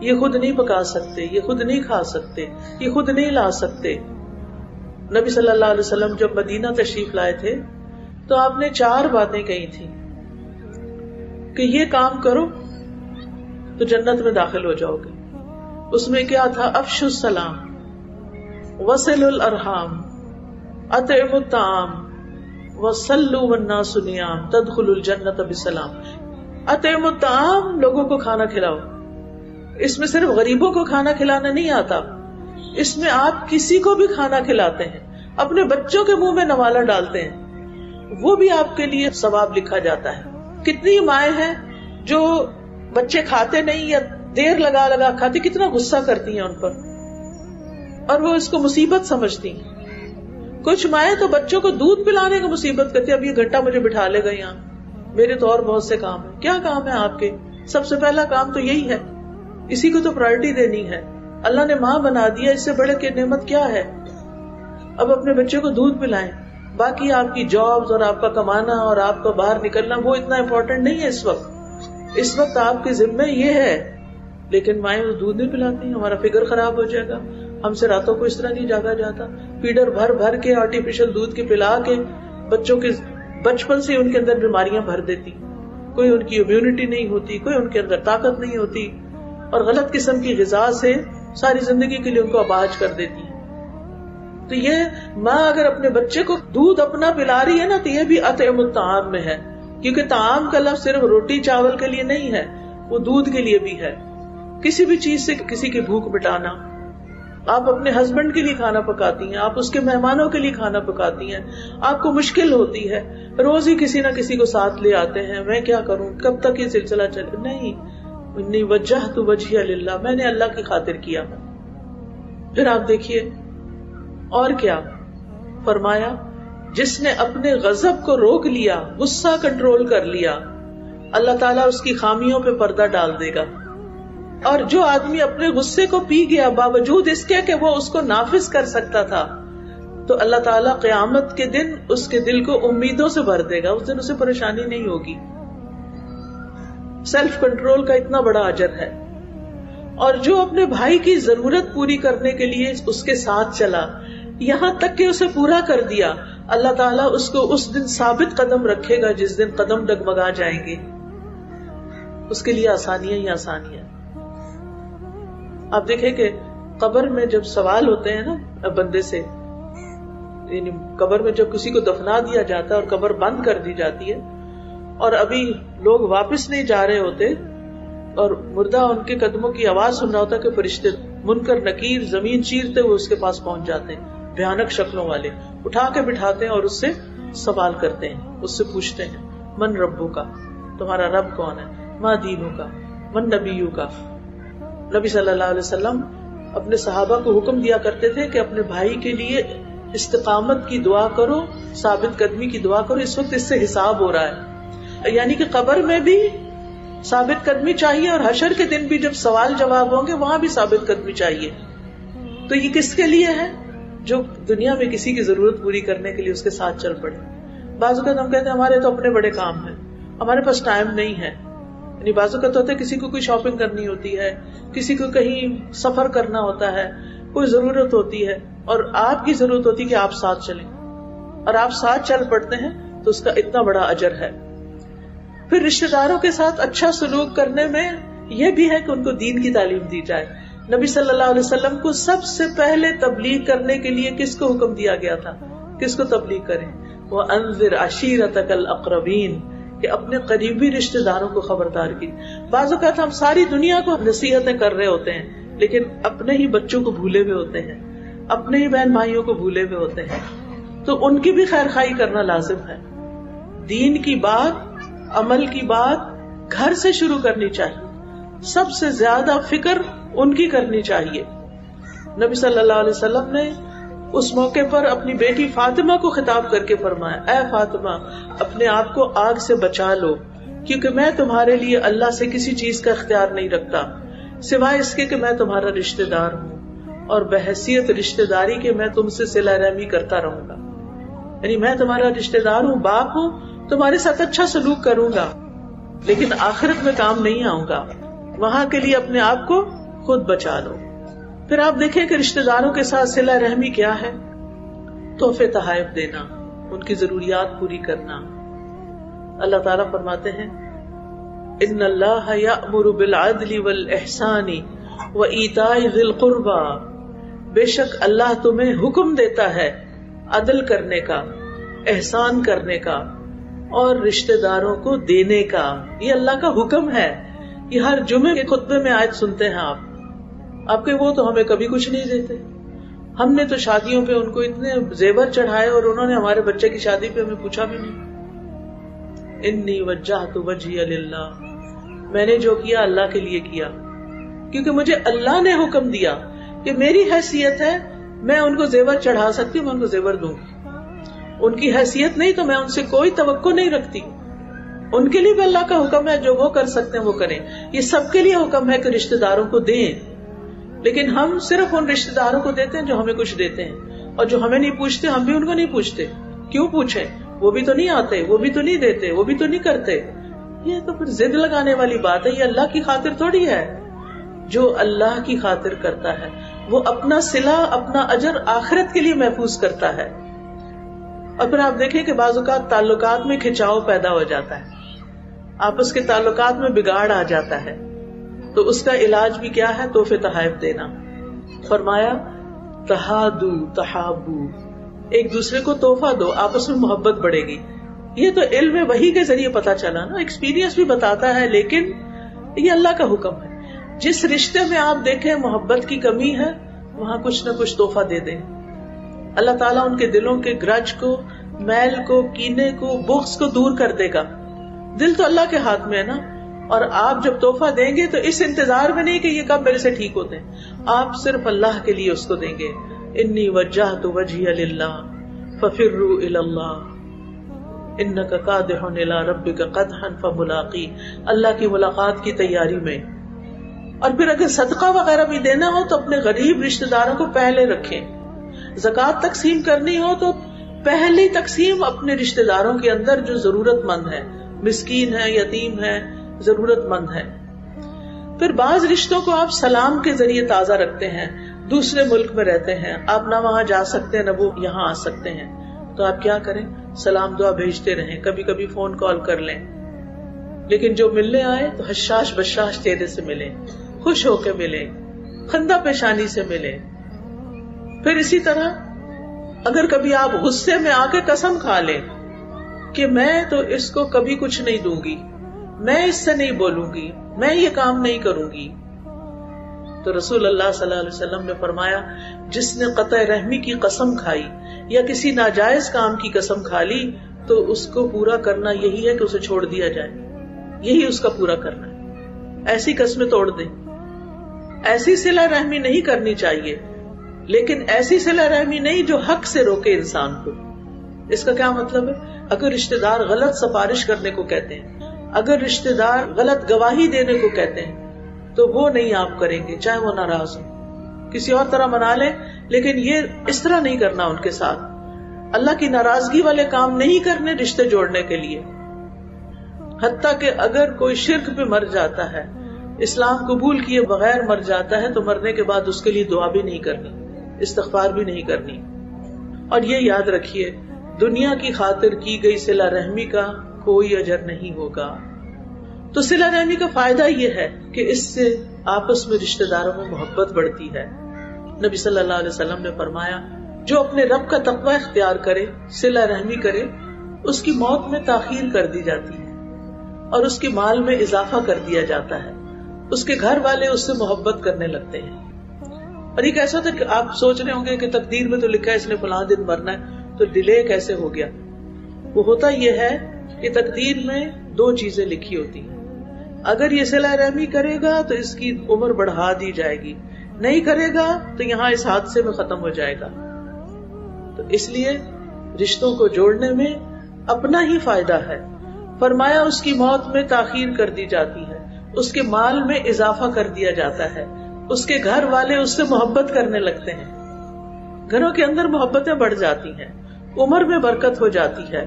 یہ خود نہیں پکا سکتے، یہ خود نہیں کھا سکتے، یہ خود نہیں لا سکتے. نبی صلی اللہ علیہ وسلم جب مدینہ تشریف لائے تھے تو آپ نے 4 باتیں کہی تھی کہ یہ کام کرو تو جنت میں داخل ہو جاؤ گے. اس میں کیا تھا؟ افشوا السلام، وصلوا الارحام، اطعموا الطعام، وصلوا والناس نیام، تدخلوا الجنت بسلام. اطعموا الطعام، لوگوں کو کھانا کھلاؤ. اس میں صرف غریبوں کو کھانا کھلانا نہیں آتا، اس میں آپ کسی کو بھی کھانا کھلاتے ہیں، اپنے بچوں کے منہ میں نوالا ڈالتے ہیں، وہ بھی آپ کے لیے ثواب لکھا جاتا ہے. کتنی مائیں ہیں جو بچے کھاتے نہیں یا دیر لگا لگا کھاتی، کتنا غصہ کرتی ہیں ان پر، اور وہ اس کو مصیبت سمجھتی ہیں. کچھ مائیں تو بچوں کو دودھ پلانے کو مصیبت کرتی ہیں، اب یہ گھنٹہ مجھے بٹھا لے گا یہاں، میرے تو اور بہت سے کام ہیں. کیا کام ہے آپ کے؟ سب سے پہلا کام تو یہی ہے، اسی کو تو پرائرٹی دینی ہے. اللہ نے ماں بنا دیا، اس سے بڑے کی نعمت کیا ہے؟ اب اپنے بچے کو دودھ پلائیں. باقی آپ کی جابز اور آپ کا کمانا اور آپ کا باہر نکلنا وہ اتنا امپورٹنٹ نہیں ہے. اس وقت آپ کے ذمے یہ ہے، لیکن مائیں وہ دودھ نہیں پلاتی. ہمارا فکر خراب ہو جائے گا، ہم سے راتوں کو اس طرح نہیں جاگا جاتا. فیڈر بھر بھر کے آرٹیفیشل دودھ کے پلا کے بچوں کے بچپن سے ان کے اندر بیماریاں بھر دیتی. کوئی ان کی امیونٹی نہیں ہوتی، کوئی ان کے اندر طاقت نہیں ہوتی، اور غلط قسم کی غذا سے ساری زندگی کے لیے ان کو اپاہج کر دیتی ہے. تو یہ ماں اگر اپنے بچے کو دودھ اپنا پلا رہی ہے نا، تو یہ بھی اطعموا الطعام میں ہے، کیونکہ طعام کا لفظ صرف روٹی چاول کے لیے نہیں ہے، وہ دودھ کے لیے بھی ہے. کسی بھی چیز سے کسی کی بھوک مٹانا. آپ اپنے ہسبینڈ کے لیے کھانا پکاتی ہیں، آپ اس کے مہمانوں کے لیے کھانا پکاتی ہیں، آپ کو مشکل ہوتی ہے، روز ہی کسی نہ کسی کو ساتھ لے آتے ہیں، میں کیا کروں، کب تک یہ سلسلہ چلے. نہیں، انی وجہت وجہی للہ، میں نے اللہ کی خاطر کیا. پھر آپ دیکھیے اور کیا فرمایا، جس نے اپنے غضب کو روک لیا، غصہ کنٹرول کر لیا، اللہ تعالیٰ اس کی خامیوں پہ پردہ ڈال دے گا. اور جو آدمی اپنے غصے کو پی گیا باوجود اس کے کہ وہ اس کو نافذ کر سکتا تھا، تو اللہ تعالیٰ قیامت کے دن اس کے دل کو امیدوں سے بھر دے گا. اس دن اسے پریشانی نہیں ہوگی. سیلف کنٹرول کا اتنا بڑا اجر ہے. اور جو اپنے بھائی کی ضرورت پوری کرنے کے لیے اس کے ساتھ چلا، یہاں تک کہ اسے پورا کر دیا، اللہ تعالیٰ اس کو اس دن ثابت قدم رکھے گا جس دن قدم ڈگمگا جائیں گے. اس کے لیے آسانیاں ہی آسانیاں. آپ دیکھیں کہ قبر میں جب سوال ہوتے ہیں نا بندے سے، یعنی قبر میں جب کسی کو دفنا دیا جاتا ہے اور قبر بند کر دی جاتی ہے اور ابھی لوگ واپس نہیں جا رہے ہوتے اور مردہ ان کے قدموں کی آواز سن رہا ہوتا ہے کہ فرشتے منکر نکیر زمین چیرتے ہوئے اس کے پاس پہنچ جاتے ہیں، بھیانک شکلوں والے، اٹھا کے بٹھاتے ہیں اور اس سے سوال کرتے ہیں، اس سے پوچھتے ہیں من ربو کا، تمہارا رب کون ہے، ما دینو کا، من نبیو کا. نبی صلی اللہ علیہ وسلم اپنے صحابہ کو حکم دیا کرتے تھے کہ اپنے بھائی کے لیے استقامت کی دعا کرو، ثابت قدمی کی دعا کرو، اس وقت اس سے حساب ہو رہا ہے. یعنی کہ قبر میں بھی ثابت قدمی چاہیے اور حشر کے دن بھی جب سوال جواب ہوں گے وہاں بھی ثابت قدمی چاہیے. تو یہ کس کے لیے ہے؟ جو دنیا میں کسی کی ضرورت پوری کرنے کے لیے اس کے ساتھ چل پڑے. بعض اوقات ہم کہتے ہیں ہمارے تو اپنے بڑے کام ہیں، ہمارے پاس ٹائم نہیں ہے. یعنی بعض اوقات ہوتا ہے کسی کو کوئی شاپنگ کرنی ہوتی ہے، کسی کو کہیں سفر کرنا ہوتا ہے، کوئی ضرورت ہوتی ہے اور آپ کی ضرورت ہوتی ہے کہ آپ ساتھ چلیں، اور آپ ساتھ چل پڑتے ہیں تو اس کا اتنا بڑا اجر ہے. پھر رشتہ داروں کے ساتھ اچھا سلوک کرنے میں یہ بھی ہے کہ ان کو دین کی تعلیم دی جائے. نبی صلی اللہ علیہ وسلم کو سب سے پہلے تبلیغ کرنے کے لیے کس کو حکم دیا گیا تھا؟ کس کو تبلیغ کریں؟ وَأَنذِرْ عَشِيرَتَكَ الْأَقْرَبِينَ، کہ اپنے قریبی رشتہ داروں کو خبردار کی. بعض اوقات ہم ساری دنیا کو نصیحتیں کر رہے ہوتے ہیں لیکن اپنے ہی بچوں کو بھولے ہوئے ہوتے ہیں، اپنے ہی بہن بھائیوں کو بھولے ہوئے ہوتے ہیں، تو ان کی بھی خیر خواہی کرنا لازم ہے. دین کی بات، عمل کی بات گھر سے شروع کرنی چاہیے. سب سے زیادہ فکر ان کی کرنی چاہیے. نبی صلی اللہ علیہ وسلم نے اس موقع پر اپنی بیٹی فاطمہ کو خطاب کر کے فرمایا، اے فاطمہ اپنے آپ کو آگ سے بچا لو، کیونکہ میں تمہارے لیے اللہ سے کسی چیز کا اختیار نہیں رکھتا سوائے اس کے کہ میں تمہارا رشتہ دار ہوں، اور بحیثیت رشتہ داری کے میں تم سے صلہ رحمی کرتا رہوں گا. یعنی میں تمہارا رشتہ دار ہوں، باپ ہوں، تمہارے ساتھ اچھا سلوک کروں گا، لیکن آخرت میں کام نہیں آؤں گا. وہاں کے لیے اپنے آپ کو خود بچا لو. پھر آپ دیکھیں کہ رشتہ داروں کے ساتھ صلہ رحمی کیا ہے؟ تحفے تحائف دینا، ان کی ضروریات پوری کرنا. اللہ تعالیٰ فرماتے ہیں ان اللہ یأمر بالعدل والاحسان وایتاء ذی القربى، بے شک اللہ تمہیں حکم دیتا ہے عدل کرنے کا، احسان کرنے کا اور رشتہ داروں کو دینے کا. یہ اللہ کا حکم ہے. یہ ہر جمعے کے خطبے میں آیت سنتے ہیں آپ کہ وہ تو ہمیں کبھی کچھ نہیں دیتے. ہم نے تو شادیوں پہ ان کو اتنے زیور چڑھائے اور انہوں نے ہمارے بچے کی شادی پہ ہمیں پوچھا بھی نہیں. انی وجہت وجہی للہ، میں نے جو کیا اللہ کے لیے کیا، کیونکہ مجھے اللہ نے حکم دیا کہ میری حیثیت ہے میں ان کو زیور چڑھا سکتی ہوں، میں ان کو زیور دوں گی. ان کی حیثیت نہیں تو میں ان سے کوئی توقع نہیں رکھتی. ان کے لیے بھی اللہ کا حکم ہے، جو وہ کر سکتے ہیں وہ کریں. یہ سب کے لیے حکم ہے کہ رشتہ داروں کو دیں، لیکن ہم صرف ان رشتہ داروں کو دیتے ہیں جو ہمیں کچھ دیتے ہیں، اور جو ہمیں نہیں پوچھتے ہم بھی ان کو نہیں پوچھتے. کیوں پوچھیں؟ وہ بھی تو نہیں آتے، وہ بھی تو نہیں دیتے، وہ بھی تو نہیں کرتے. یہ تو پھر ضد لگانے والی بات ہے. یہ اللہ کی خاطر تھوڑی ہے. جو اللہ کی خاطر کرتا ہے وہ اپنا صلہ، اپنا اجر آخرت کے لیے محفوظ کرتا ہے. اور پھر آپ دیکھیں کہ بعض اوقات تعلقات میں کھچاؤ پیدا ہو جاتا ہے، آپس کے تعلقات میں بگاڑ آ جاتا ہے، تو اس کا علاج بھی کیا ہے؟ تحفے تحائف دینا. فرمایا تہادو تحابو، ایک دوسرے کو تحفہ دو، آپس میں محبت بڑھے گی. یہ تو علم وحی کے ذریعے پتا چلا نا، ایکسپیرینس بھی بتاتا ہے، لیکن یہ اللہ کا حکم ہے. جس رشتے میں آپ دیکھیں محبت کی کمی ہے وہاں کچھ نہ کچھ تحفہ دے دیں. اللہ تعالیٰ ان کے دلوں کے گرج کو، میل کو، کینے کو، بغض کو دور کر دے گا. دل تو اللہ کے ہاتھ میں ہے نا. اور آپ جب تحفہ دیں گے تو اس انتظار میں نہیں کہ یہ کب میرے سے ٹھیک ہوتے ہیں، آپ صرف اللہ کے لیے اس کو دیں گے. انی وجہت وجہی للہ ففروا الی اللہ انک قادح الی ربک قدحا فملاقی، اللہ کی ملاقات کی تیاری میں. اور پھر اگر صدقہ وغیرہ بھی دینا ہو تو اپنے غریب رشتہ داروں کو پہلے رکھیں. زکوٰۃ تقسیم کرنی ہو تو پہلی تقسیم اپنے رشتہ داروں کے اندر جو ضرورت مند ہے، مسکین ہے، یتیم ہے، ضرورت مند ہے. پھر بعض رشتوں کو آپ سلام کے ذریعے تازہ رکھتے ہیں. دوسرے ملک میں رہتے ہیں، آپ نہ وہاں جا سکتے ہیں نہ وہ یہاں آ سکتے ہیں، تو آپ کیا کریں؟ سلام دعا بھیجتے رہیں، کبھی کبھی فون کال کر لیں. لیکن جو ملنے آئے تو حشاش بشاش چہرے سے ملیں، خوش ہو کے ملیں، خندہ پیشانی سے ملیں. پھر اسی طرح اگر کبھی آپ غصے میں آ کے قسم کھا لیں کہ میں تو اس کو کبھی کچھ نہیں دوں گی، میں اس سے نہیں بولوں گی، میں یہ کام نہیں کروں گی، تو رسول اللہ صلی اللہ علیہ وسلم نے فرمایا جس نے قطع رحمی کی قسم کھائی یا کسی ناجائز کام کی قسم کھا لی تو اس کو پورا کرنا یہی ہے کہ اسے چھوڑ دیا جائے. یہی اس کا پورا کرنا ہے. ایسی قسمیں توڑ دیں. ایسی صلہ رحمی نہیں کرنی چاہیے، لیکن ایسی صلہ رحمی نہیں جو حق سے روکے انسان کو. اس کا کیا مطلب ہے؟ اگر رشتہ دار غلط سفارش کرنے کو کہتے ہیں، اگر رشتہ دار غلط گواہی دینے کو کہتے ہیں تو وہ نہیں آپ کریں گے، چاہے وہ ناراض ہو. کسی اور طرح منا لیں، لیکن یہ اس طرح نہیں کرنا ان کے ساتھ. اللہ کی ناراضگی والے کام نہیں کرنے رشتے جوڑنے کے لیے. حتیٰ کہ اگر کوئی شرک پہ مر جاتا ہے، اسلام قبول کیے بغیر مر جاتا ہے، تو مرنے کے بعد اس کے لیے دعا بھی نہیں کرنی، استغفار بھی نہیں کرنی. اور یہ یاد رکھیے، دنیا کی خاطر کی گئی صلہ رحمی کا کوئی اجر نہیں ہوگا. تو صلہ رحمی کا فائدہ یہ ہے کہ اس سے آپس میں رشتہ داروں میں محبت بڑھتی ہے. نبی صلی اللہ علیہ وسلم نے فرمایا، جو اپنے رب کا تقوی اختیار کرے، صلہ رحمی کرے، اس کی موت میں تاخیر کر دی جاتی ہے اور اس کے مال میں اضافہ کر دیا جاتا ہے. اس کے گھر والے اس سے محبت کرنے لگتے ہیں. اور یہ کیسا تھا کہ آپ سوچ رہے ہوں گے کہ تقدیر میں تو لکھا ہے اس نے فلاں دن مرنا ہے، تو ڈیلے کیسے ہو گیا؟ وہ ہوتا یہ ہے کہ تقدیر میں دو چیزیں لکھی ہوتی ہیں. اگر یہ صلہ رحمی کرے گا تو اس کی عمر بڑھا دی جائے گی، نہیں کرے گا تو یہاں اس حادثے میں ختم ہو جائے گا. تو اس لیے رشتوں کو جوڑنے میں اپنا ہی فائدہ ہے. فرمایا اس کی موت میں تاخیر کر دی جاتی ہے، اس کے مال میں اضافہ کر دیا جاتا ہے، اس کے گھر والے اس سے محبت کرنے لگتے ہیں. گھروں کے اندر محبتیں بڑھ جاتی ہیں، عمر میں برکت ہو جاتی ہے،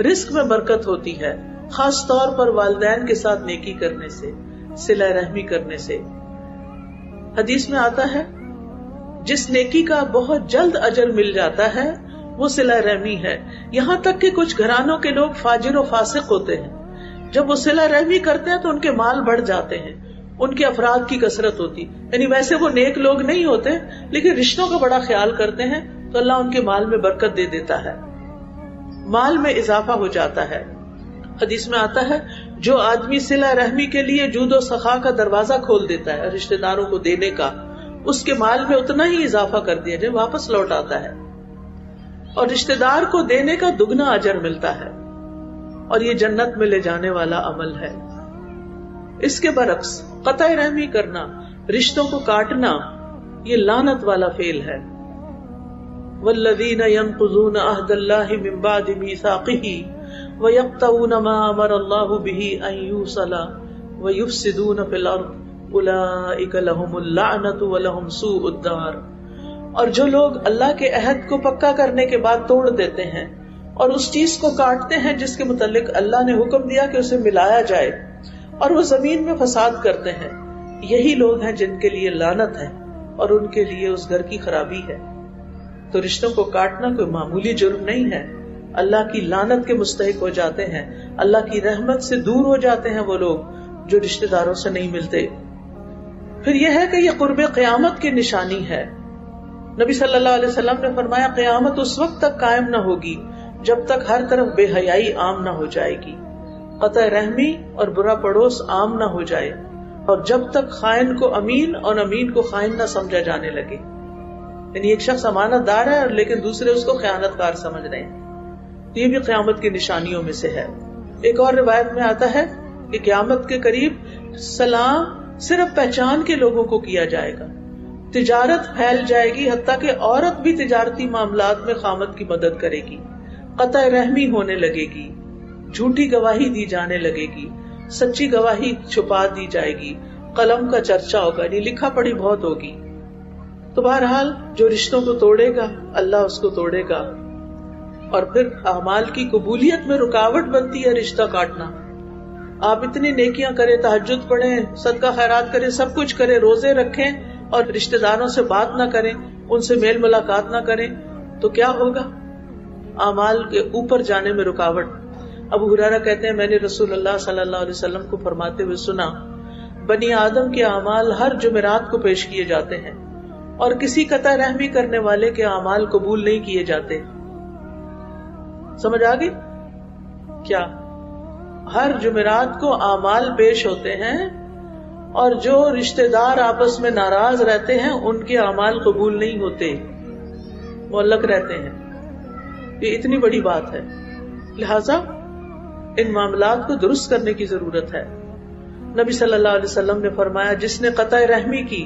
رزق میں برکت ہوتی ہے، خاص طور پر والدین کے ساتھ نیکی کرنے سے، صلہ رحمی کرنے سے. حدیث میں آتا ہے جس نیکی کا بہت جلد اجر مل جاتا ہے وہ صلہ رحمی ہے. یہاں تک کہ کچھ گھرانوں کے لوگ فاجر و فاسق ہوتے ہیں، جب وہ صلہ رحمی کرتے ہیں تو ان کے مال بڑھ جاتے ہیں، ان کے افراد کی کثرت ہوتی. یعنی ویسے وہ نیک لوگ نہیں ہوتے لیکن رشتوں کا بڑا خیال کرتے ہیں تو اللہ ان کے مال میں برکت دے دیتا ہے، مال میں اضافہ ہو جاتا ہے. حدیث میں آتا ہے جو آدمی صلہ رحمی کے لیے جود و سخا کا دروازہ کھول دیتا ہے، رشتہ داروں کو دینے کا، اس کے مال میں اتنا ہی اضافہ کر دیا جائے، واپس لوٹ آتا ہے اور رشتہ دار کو دینے کا دگنا اجر ملتا ہے، اور یہ جنت میں لے جانے والا عمل ہے. اس کے برعکس قطع رحمی کرنا، رشتوں کو کاٹنا، یہ لعنت والا فعل ہے. والذین ينقضون عہد اللہ من بعد میثاقہ وَيَقْطَعُونَ مَا أَمَرَ اللَّهُ بِهِ أَن يُوصَلَ وَيُفْسِدُونَ فِي الْأَرْضِ أُولَٰئِكَ لَهُمُ اللَّعْنَةُ وَلَهُمْ سُوءُ الدَّارِ. اور جو لوگ اللہ کے عہد کو پکا کرنے کے بعد توڑ دیتے ہیں اور اس چیز کو کاٹتے ہیں جس کے متعلق اللہ نے حکم دیا کہ اسے ملایا جائے، اور وہ زمین میں فساد کرتے ہیں، یہی لوگ ہیں جن کے لیے لعنت ہے اور ان کے لیے اس گھر کی خرابی ہے. تو رشتوں کو کاٹنا کوئی معمولی جرم نہیں ہے. اللہ کی لعنت کے مستحق ہو جاتے ہیں، اللہ کی رحمت سے دور ہو جاتے ہیں وہ لوگ جو رشتہ داروں سے نہیں ملتے. پھر یہ ہے کہ یہ قرب قیامت کی نشانی ہے. نبی صلی اللہ علیہ وسلم نے فرمایا قیامت اس وقت تک قائم نہ ہوگی جب تک ہر طرف بے حیائی عام نہ ہو جائے گی، قطع رحمی اور برا پڑوس عام نہ ہو جائے، اور جب تک خائن کو امین اور امین کو خائن نہ سمجھا جانے لگے. یعنی ایک شخص امانت دار ہے لیکن دوسرے اس کو خیانت کار سمجھ رہے ہیں. یہ بھی قیامت کی نشانیوں میں سے ہے. ایک اور روایت میں آتا ہے کہ قیامت کے قریب سلام صرف پہچان کے لوگوں کو کیا جائے گا، تجارت پھیل جائے گی، حتیٰ کہ عورت بھی تجارتی معاملات میں خامد کی مدد کرے گی، قطع رحمی ہونے لگے گی، جھوٹی گواہی دی جانے لگے گی، سچی گواہی چھپا دی جائے گی، قلم کا چرچا ہوگا، یعنی لکھا پڑھی بہت ہوگی. تو بہرحال جو رشتوں کو توڑے گا اللہ اس کو توڑے گا. اور پھر اعمال کی قبولیت میں رکاوٹ بنتی ہے رشتہ کاٹنا. آپ اتنی نیکیاں کریں، تہجد پڑھیں، صدقہ خیرات کریں، سب کچھ کریں، روزے رکھیں، اور رشتہ داروں سے بات نہ کریں، ان سے میل ملاقات نہ کریں، تو کیا ہوگا؟ اعمال کے اوپر جانے میں رکاوٹ. ابو ہریرہ کہتے ہیں میں نے رسول اللہ صلی اللہ علیہ وسلم کو فرماتے ہوئے سنا، بنی آدم کے اعمال ہر جمعرات کو پیش کیے جاتے ہیں اور کسی قطع رحمی کرنے والے کے اعمال قبول نہیں کیے جاتے. سمجھ آ گئی کیا؟ ہر جمعرات کو اعمال پیش ہوتے ہیں اور جو رشتہ دار آپس میں ناراض رہتے ہیں ان کے اعمال قبول نہیں ہوتے، معلق رہتے ہیں. یہ اتنی بڑی بات ہے، لہذا ان معاملات کو درست کرنے کی ضرورت ہے. نبی صلی اللہ علیہ وسلم نے فرمایا جس نے قطع رحمی کی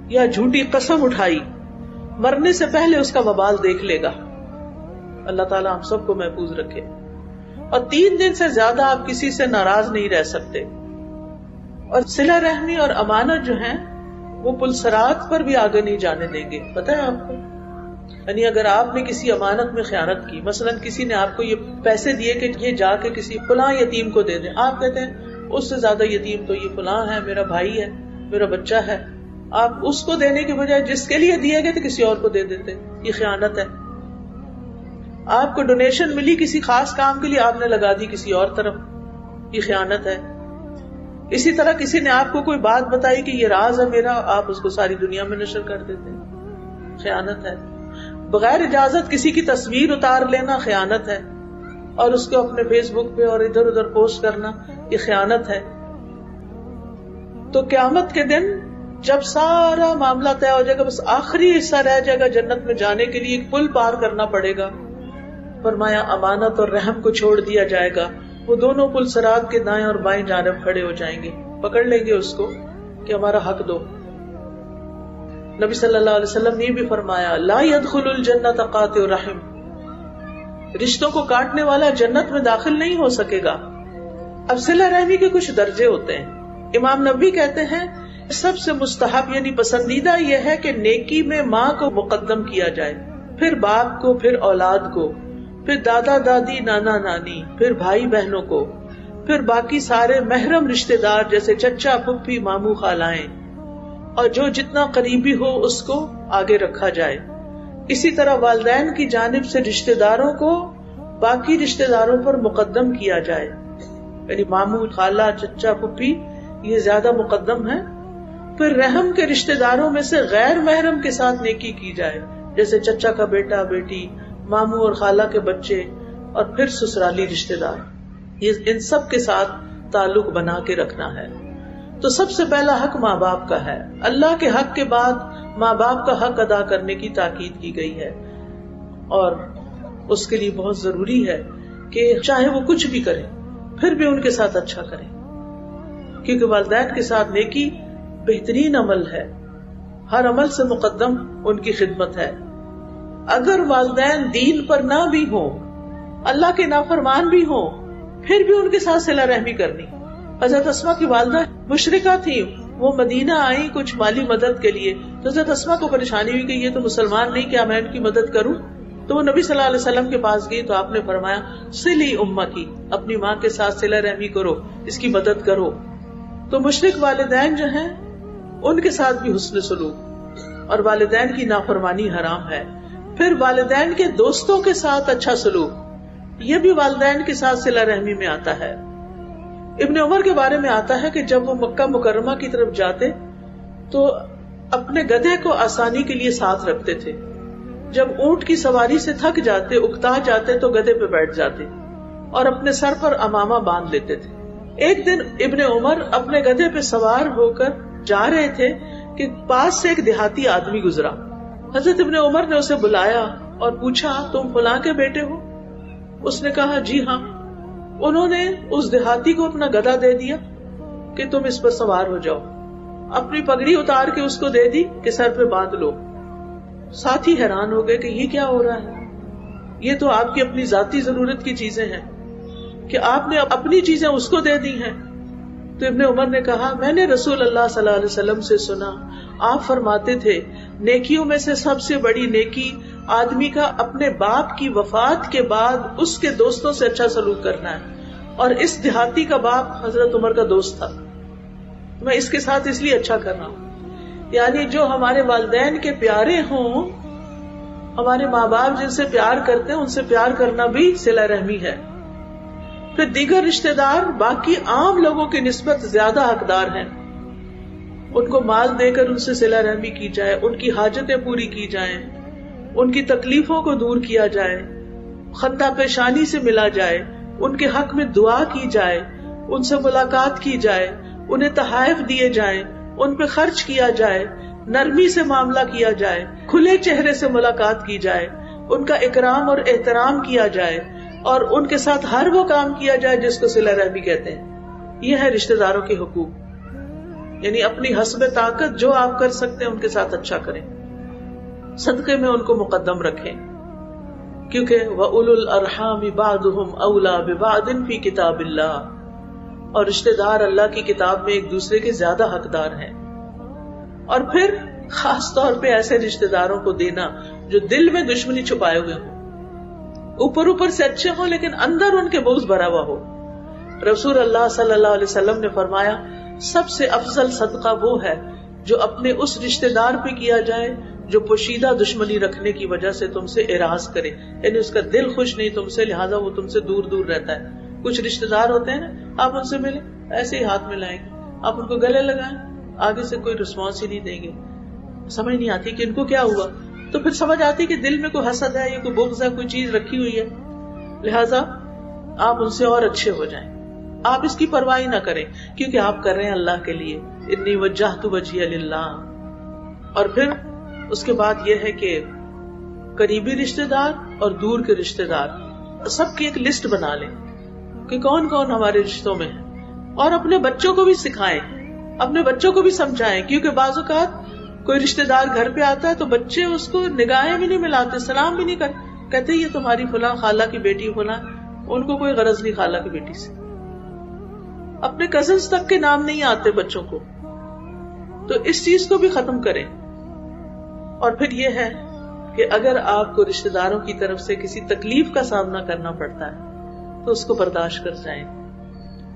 یا جھوٹی قسم اٹھائی مرنے سے پہلے اس کا وبال دیکھ لے گا. اللہ تعالیٰ ہم سب کو محفوظ رکھے. اور 3 دن سے زیادہ آپ کسی سے ناراض نہیں رہ سکتے. اور صلہ رحمی اور امانت جو ہیں وہ پل صراط پر بھی آگے نہیں جانے دیں گے. پتہ ہے آپ کو یعنی اگر آپ نے کسی امانت میں خیانت کی، مثلا کسی نے آپ کو یہ پیسے دیے کہ یہ جا کے کسی فلاں یتیم کو دے دیں، آپ کہتے ہیں اس سے زیادہ یتیم تو یہ فلاں ہے، میرا بھائی ہے، میرا بچہ ہے، آپ اس کو دینے کے بجائے جس کے لیے دیے گئے تھے کسی اور کو دے دیتے، یہ خیانت ہے۔ آپ کو ڈونیشن ملی کسی خاص کام کے لیے، آپ نے لگا دی کسی اور طرف، یہ خیانت ہے۔ اسی طرح کسی نے آپ کو کوئی بات بتائی کہ یہ راز ہے میرا، آپ اس کو ساری دنیا میں نشر کر دیتے ہیں، خیانت ہے۔ بغیر اجازت کسی کی تصویر اتار لینا خیانت ہے، اور اس کو اپنے فیس بک پہ اور ادھر ادھر پوسٹ کرنا یہ خیانت ہے۔ تو قیامت کے دن جب سارا معاملہ طے ہو جائے گا، بس آخری حصہ رہ جائے گا جنت میں جانے کے لیے، ایک پل پار کرنا پڑے گا، فرمایا امانت اور رحم کو چھوڑ دیا جائے گا، وہ دونوں پل صراط کے دائیں اور بائیں جانب کھڑے ہو جائیں گے، پکڑ لیں گے اس کو کہ ہمارا حق دو۔ نبی صلی اللہ علیہ وسلم نے بھی فرمایا لا يدخل الجنت قاطع رحم، رشتوں کو کاٹنے والا جنت میں داخل نہیں ہو سکے گا۔ اب صلہ رحمی کے کچھ درجے ہوتے ہیں۔ امام نبوی کہتے ہیں سب سے مستحب یعنی پسندیدہ یہ ہے کہ نیکی میں ماں کو مقدم کیا جائے، پھر باپ کو، پھر اولاد کو، پھر دادا دادی نانا نانی، پھر بھائی بہنوں کو، پھر باقی سارے محرم رشتہ دار جیسے چچا پھپھی ماموں خالائیں، اور جو جتنا قریبی ہو اس کو آگے رکھا جائے۔ اسی طرح والدین کی جانب سے رشتہ داروں کو باقی رشتہ داروں پر مقدم کیا جائے، یعنی ماموں خالہ چچا پھپھی یہ زیادہ مقدم ہے۔ پھر رحم کے رشتہ داروں میں سے غیر محرم کے ساتھ نیکی کی جائے، جیسے چچا کا بیٹا بیٹی، ماموں اور خالہ کے بچے، اور پھر سسرالی رشتہ دار، یہ ان سب کے ساتھ تعلق بنا کے رکھنا ہے۔ تو سب سے پہلا حق ماں باپ کا ہے، اللہ کے حق کے بعد ماں باپ کا حق ادا کرنے کی تاکید کی گئی ہے، اور اس کے لیے بہت ضروری ہے کہ چاہے وہ کچھ بھی کریں پھر بھی ان کے ساتھ اچھا کریں، کیونکہ والدین کے ساتھ نیکی بہترین عمل ہے، ہر عمل سے مقدم ان کی خدمت ہے۔ اگر والدین دین پر نہ بھی ہوں، اللہ کے نافرمان بھی ہوں، پھر بھی ان کے ساتھ صلہ رحمی کرنی۔ حضرت اسماء کی والدہ مشرکہ تھی، وہ مدینہ آئی کچھ مالی مدد کے لیے، تو حضرت اسماء کو پریشانی ہوئی کہ یہ تو مسلمان نہیں، کیا میں ان کی مدد کروں؟ تو وہ نبی صلی اللہ علیہ وسلم کے پاس گئی تو آپ نے فرمایا صلی امہ کی، اپنی ماں کے ساتھ صلہ رحمی کرو، اس کی مدد کرو۔ تو مشرک والدین جو ہیں ان کے ساتھ بھی حسن سلوک، اور والدین کی نافرمانی حرام ہے۔ پھر والدین کے دوستوں کے ساتھ اچھا سلوک، یہ بھی والدین کے ساتھ صلہ رحمی میں آتا ہے۔ ابن عمر کے بارے میں آتا ہے کہ جب وہ مکہ مکرمہ کی طرف جاتے تو اپنے گدھے کو آسانی کے لیے ساتھ رکھتے تھے، جب اونٹ کی سواری سے تھک جاتے اکتا جاتے تو گدھے پہ بیٹھ جاتے اور اپنے سر پر امامہ باندھ لیتے تھے۔ ایک دن ابن عمر اپنے گدھے پہ سوار ہو کر جا رہے تھے کہ پاس سے ایک دیہاتی آدمی گزرا۔ حضرت ابن عمر نے اسے بلایا اور پوچھا تم فلاں کے بیٹے ہو؟ اس نے کہا جی ہاں۔ انہوں نے اس دیہاتی کو اپنا گدھا دے دیا کہ تم اس پر سوار ہو جاؤ، اپنی پگڑی اتار کے اس کو دے دی کہ سر پہ باندھ لو۔ ساتھی حیران ہو گئے کہ یہ کیا ہو رہا ہے، یہ تو آپ کی اپنی ذاتی ضرورت کی چیزیں ہیں کہ آپ نے اپنی چیزیں اس کو دے دی ہیں۔ تو ابن عمر نے کہا میں نے رسول اللہ صلی اللہ علیہ وسلم سے سنا، آپ فرماتے تھے نیکیوں میں سے سب سے بڑی نیکی آدمی کا اپنے باپ کی وفات کے بعد اس کے دوستوں سے اچھا سلوک کرنا ہے، اور اس دیہاتی کا باپ حضرت عمر کا دوست تھا، میں اس کے ساتھ اس لیے اچھا کر رہا ہوں۔ یعنی جو ہمارے والدین کے پیارے ہوں، ہمارے ماں باپ جن سے پیار کرتے ہیں ان سے پیار کرنا بھی صلہ رحمی ہے۔ پھر دیگر رشتہ دار باقی عام لوگوں کی نسبت زیادہ حقدار ہیں، ان کو مال دے کر ان سے صلہ رحمی کی جائے، ان کی حاجتیں پوری کی جائیں، ان کی تکلیفوں کو دور کیا جائے، خطا پیشانی سے ملا جائے، ان کے حق میں دعا کی جائے، ان سے ملاقات کی جائے، انہیں تحائف دیے جائیں، ان پہ خرچ کیا جائے، نرمی سے معاملہ کیا جائے، کھلے چہرے سے ملاقات کی جائے، ان کا اکرام اور احترام کیا جائے، اور ان کے ساتھ ہر وہ کام کیا جائے جس کو صلہ رحمی کہتے ہیں۔ یہ ہے رشتہ داروں کے حقوق، یعنی اپنی حسب طاقت جو آپ کر سکتے ہیں ان کے ساتھ اچھا کریں، صدقے میں ان کو مقدم رکھیں، کیونکہ وَأُولُو الْأَرْحَامِ بَعْضُهُمْ أَوْلَىٰ بِبَعْضٍ فِي كِتَابِ اللَّهِ، اور رشتہ دار اللہ کی کتاب میں ایک دوسرے کے زیادہ حقدار ہیں۔ اور پھر خاص طور پہ ایسے رشتے داروں کو دینا جو دل میں دشمنی چھپائے ہوئے ہوں، اوپر اوپر سے اچھے ہوں لیکن اندر ان کے بغض بھرا ہوا ہو۔ رسول اللہ صلی اللہ علیہ وسلم نے فرمایا سب سے افضل صدقہ وہ ہے جو اپنے اس رشتے دار پہ کیا جائے جو پوشیدہ دشمنی رکھنے کی وجہ سے تم سے اعراض کرے، یعنی اس کا دل خوش نہیں تم سے، لہٰذا وہ تم سے دور دور رہتا ہے۔ کچھ رشتے دار ہوتے ہیں نا، آپ ان سے ملیں ایسے ہی ہاتھ میں لائیں گے، آپ ان کو گلے لگائیں، آگے سے کوئی رسپانس ہی نہیں دیں گے، سمجھ نہیں آتی کہ ان کو کیا ہوا، تو پھر سمجھ آتی کہ دل میں کوئی حسد ہے یا کوئی بغض ہے، کوئی چیز رکھی ہوئی ہے، لہٰذا آپ ان سے اور اچھے ہو جائیں، آپ اس کی پرواہ نہ کریں کیونکہ آپ کر رہے ہیں اللہ کے لیے، انی وجہت وجہی للہ۔ اور پھر اس کے بعد یہ ہے کہ قریبی رشتے دار اور دور کے رشتے دار سب کی ایک لسٹ بنا لیں کہ کون کون ہمارے رشتوں میں ہے، اور اپنے بچوں کو بھی سکھائیں، اپنے بچوں کو بھی سمجھائیں، کیونکہ بعض اوقات کوئی رشتے دار گھر پہ آتا ہے تو بچے اس کو نگاہیں بھی نہیں ملاتے، سلام بھی نہیں کرتے، کہتے یہ تمہاری فلاں خالہ کی بیٹی فلاں، ان کو کوئی غرض نہیں خالہ کی بیٹی سے، اپنے کزنز تک کے نام نہیں آتے بچوں کو، تو اس چیز کو بھی ختم کریں۔ اور پھر یہ ہے کہ اگر آپ کو رشتے داروں کی طرف سے کسی تکلیف کا سامنا کرنا پڑتا ہے تو اس کو برداشت کر جائیں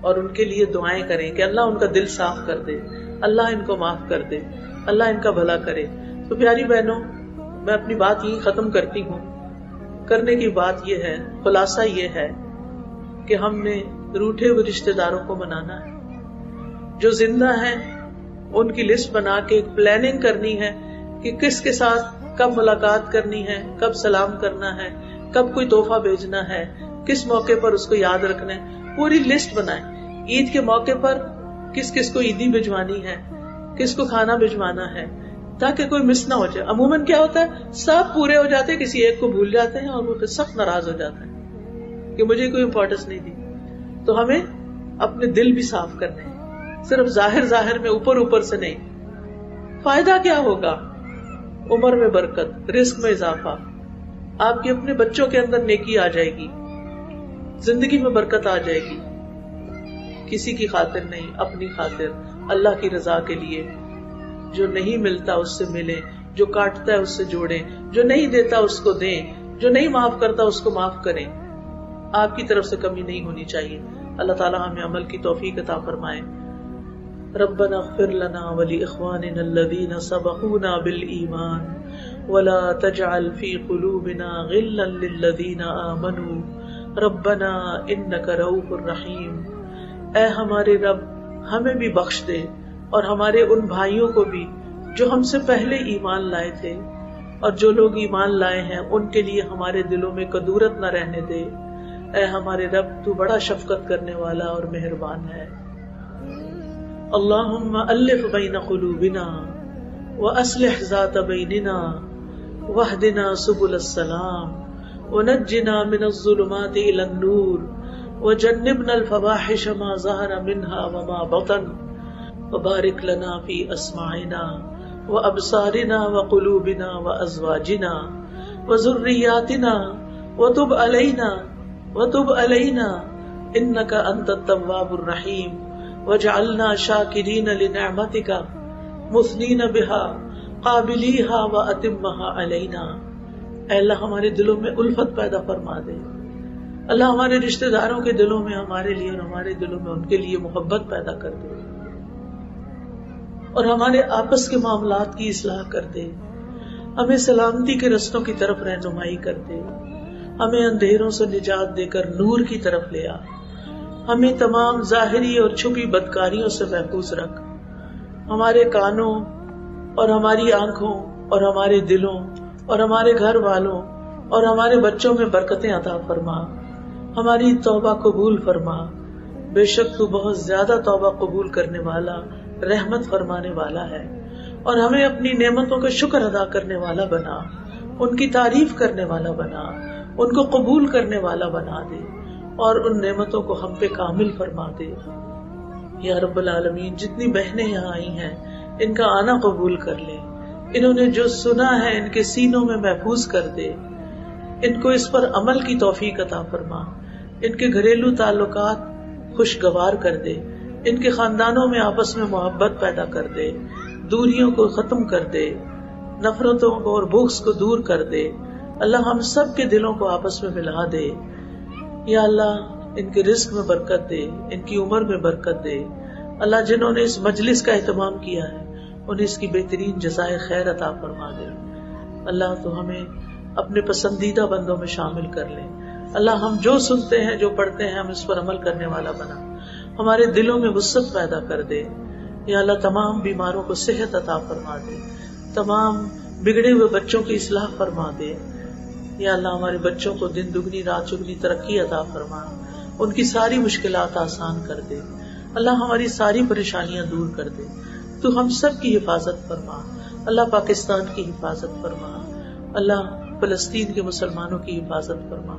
اور ان کے لیے دعائیں کریں کہ اللہ ان کا دل صاف کر دے، اللہ ان کو معاف کر دے، اللہ ان کا بھلا کرے۔ تو پیاری بہنوں، میں اپنی بات یہی ختم کرتی ہوں، کرنے کی بات یہ ہے، خلاصہ یہ ہے کہ ہم نے روٹھے ہوئے رشتے داروں کو منانا ہے، جو زندہ ہیں ان کی لسٹ بنا کے ایک پلاننگ کرنی ہے کہ کس کے ساتھ کب ملاقات کرنی ہے، کب سلام کرنا ہے، کب کوئی تحفہ بھیجنا ہے، کس موقع پر اس کو یاد رکھنا ہے، پوری لسٹ بنائیں۔ عید کے موقع پر کس کس کو عیدی بھجوانی ہے، کس کو کھانا بھجوانا ہے، تاکہ کوئی مس نہ ہو جائے۔ عموماً کیا ہوتا ہے، سب پورے ہو جاتے ہیں، کسی ایک کو بھول جاتے ہیں اور وہ پھر سخت ناراض ہو جاتا ہے کہ مجھے کوئی امپورٹنس نہیں دی۔ تو ہمیں اپنے دل بھی صاف کرنے ہیں، صرف ظاہر میں اوپر اوپر سے نہیں۔ فائدہ کیا ہوگا؟ عمر میں برکت، رزق میں اضافہ، آپ کے اپنے بچوں کے اندر نیکی آ جائے گی، زندگی میں برکت آ جائے گی، کسی کی خاطر نہیں، اپنی خاطر، اللہ کی رضا کے لیے۔ جو نہیں ملتا اس سے ملیں، جو کاٹتا ہے اس سے جوڑیں، جو نہیں دیتا اس کو دیں، جو نہیں معاف کرتا اس کو معاف کریں۔ آپ کی طرف سے کمی نہیں ہونی چاہیے۔ اللہ تعالیٰ ہمیں عمل کی توفیق عطا فرمائے۔ ربنا اغفر لنا ولإخواننا الذين سبقونا بالإيمان ولا تجعل في قلوبنا غلا للذين آمنوا ربنا إنك رؤوف رحيم۔ اے ہمارے رب، ہمیں بھی بخش دے اور ہمارے ان بھائیوں کو بھی جو ہم سے پہلے ایمان لائے تھے، اور جو لوگ ایمان لائے ہیں ان کے لیے ہمارے دلوں میں کدورت نہ رہنے دے۔ اے ہمارے رب، تو بڑا شفقت کرنے والا اور مہربان ہے۔ اللہم الف بین قلوبنا واصلح ذات بیننا واہدنا سبل السلام ونجنا من الظلمات الى النور وجنبنا الفواحش ما ظہر منها وما بطن وبارک لنا فی اسماعنا وابصارنا وقلوبنا وازواجنا وذریاتنا وتب علینا انک انت التواب الرحیم وجعلنا شاکرین لنعمتک مثنین بها قابلیها واتمها علینا۔ اے اللہ، ہمارے دلوں میں الفت پیدا فرما دے۔ اللہ، ہمارے رشتہ داروں کے دلوں میں ہمارے لیے اور ہمارے دلوں میں ان کے لیے محبت پیدا کر دے، اور ہمارے آپس کے معاملات کی اصلاح کر دے۔ ہمیں سلامتی کے رستوں کی طرف رہنمائی کر دے، ہمیں اندھیروں سے نجات دے کر نور کی طرف لے آ۔ ہمیں تمام ظاہری اور چھپی بدکاریوں سے محفوظ رکھ۔ ہمارے کانوں اور ہماری آنکھوں اور ہمارے دلوں اور ہمارے گھر والوں اور ہمارے بچوں میں برکتیں عطا فرما۔ ہماری توبہ قبول فرما، بے شک تو بہت زیادہ توبہ قبول کرنے والا، رحمت فرمانے والا ہے۔ اور ہمیں اپنی نعمتوں کا شکر ادا کرنے والا بنا، ان کی تعریف کرنے والا بنا، ان کو قبول کرنے والا بنا دے، اور ان نعمتوں کو ہم پہ کامل فرما دے۔ یا رب العالمین، جتنی بہنیں یہاں آئی ہیں ان کا آنا قبول کر لے، انہوں نے جو سنا ہے ان کے سینوں میں محفوظ کر دے، ان کو اس پر عمل کی توفیق عطا فرما، ان کے گھریلو تعلقات خوشگوار کر دے، ان کے خاندانوں میں آپس میں محبت پیدا کر دے، دوریوں کو ختم کر دے، نفرتوں کو اور بغض کو دور کر دے۔ اللہ ہم سب کے دلوں کو آپس میں ملا دے۔ یا اللہ ان کے رزق میں برکت دے، ان کی عمر میں برکت دے۔ اللہ جنہوں نے اس مجلس کا اہتمام کیا ہے انہیں اس کی بہترین جزائے خیر عطا فرما دے۔ اللہ تو ہمیں اپنے پسندیدہ بندوں میں شامل کر لے۔ اللہ ہم جو سنتے ہیں، جو پڑھتے ہیں، ہم اس پر عمل کرنے والا بنا، ہمارے دلوں میں وسعت پیدا کر دے۔ یا اللہ تمام بیماروں کو صحت عطا فرما دے، تمام بگڑے ہوئے بچوں کی اصلاح فرما دے۔ یا اللہ ہمارے بچوں کو دن دگنی رات چگنی ترقی عطا فرما، ان کی ساری مشکلات آسان کر دے۔ اللہ ہماری ساری پریشانیاں دور کر دے۔ تو ہم سب کی حفاظت فرما۔ اللہ پاکستان کی حفاظت فرما، اللہ فلسطین کے مسلمانوں کی حفاظت فرما،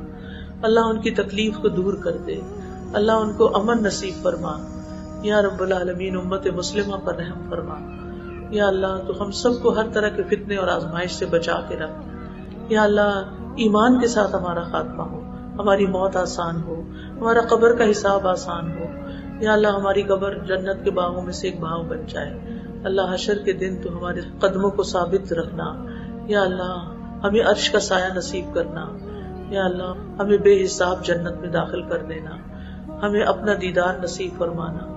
اللہ ان کی تکلیف کو دور کر دے، اللہ ان کو امن نصیب فرما۔ یا رب العالمین امت مسلمہ پر رحم فرما۔ یا اللہ تو ہم سب کو ہر طرح کے فتنے اور آزمائش سے بچا کے رکھ۔ یا اللہ ایمان کے ساتھ ہمارا خاتمہ ہو، ہماری موت آسان ہو، ہمارا قبر کا حساب آسان ہو۔ یا اللہ ہماری قبر جنت کے باغوں میں سے ایک باغ بن جائے۔ اللہ حشر کے دن تو ہمارے قدموں کو ثابت رکھنا۔ یا اللہ ہمیں عرش کا سایہ نصیب کرنا۔ یا اللہ ہمیں بے حساب جنت میں داخل کر دینا، ہمیں اپنا دیدار نصیب فرمانا۔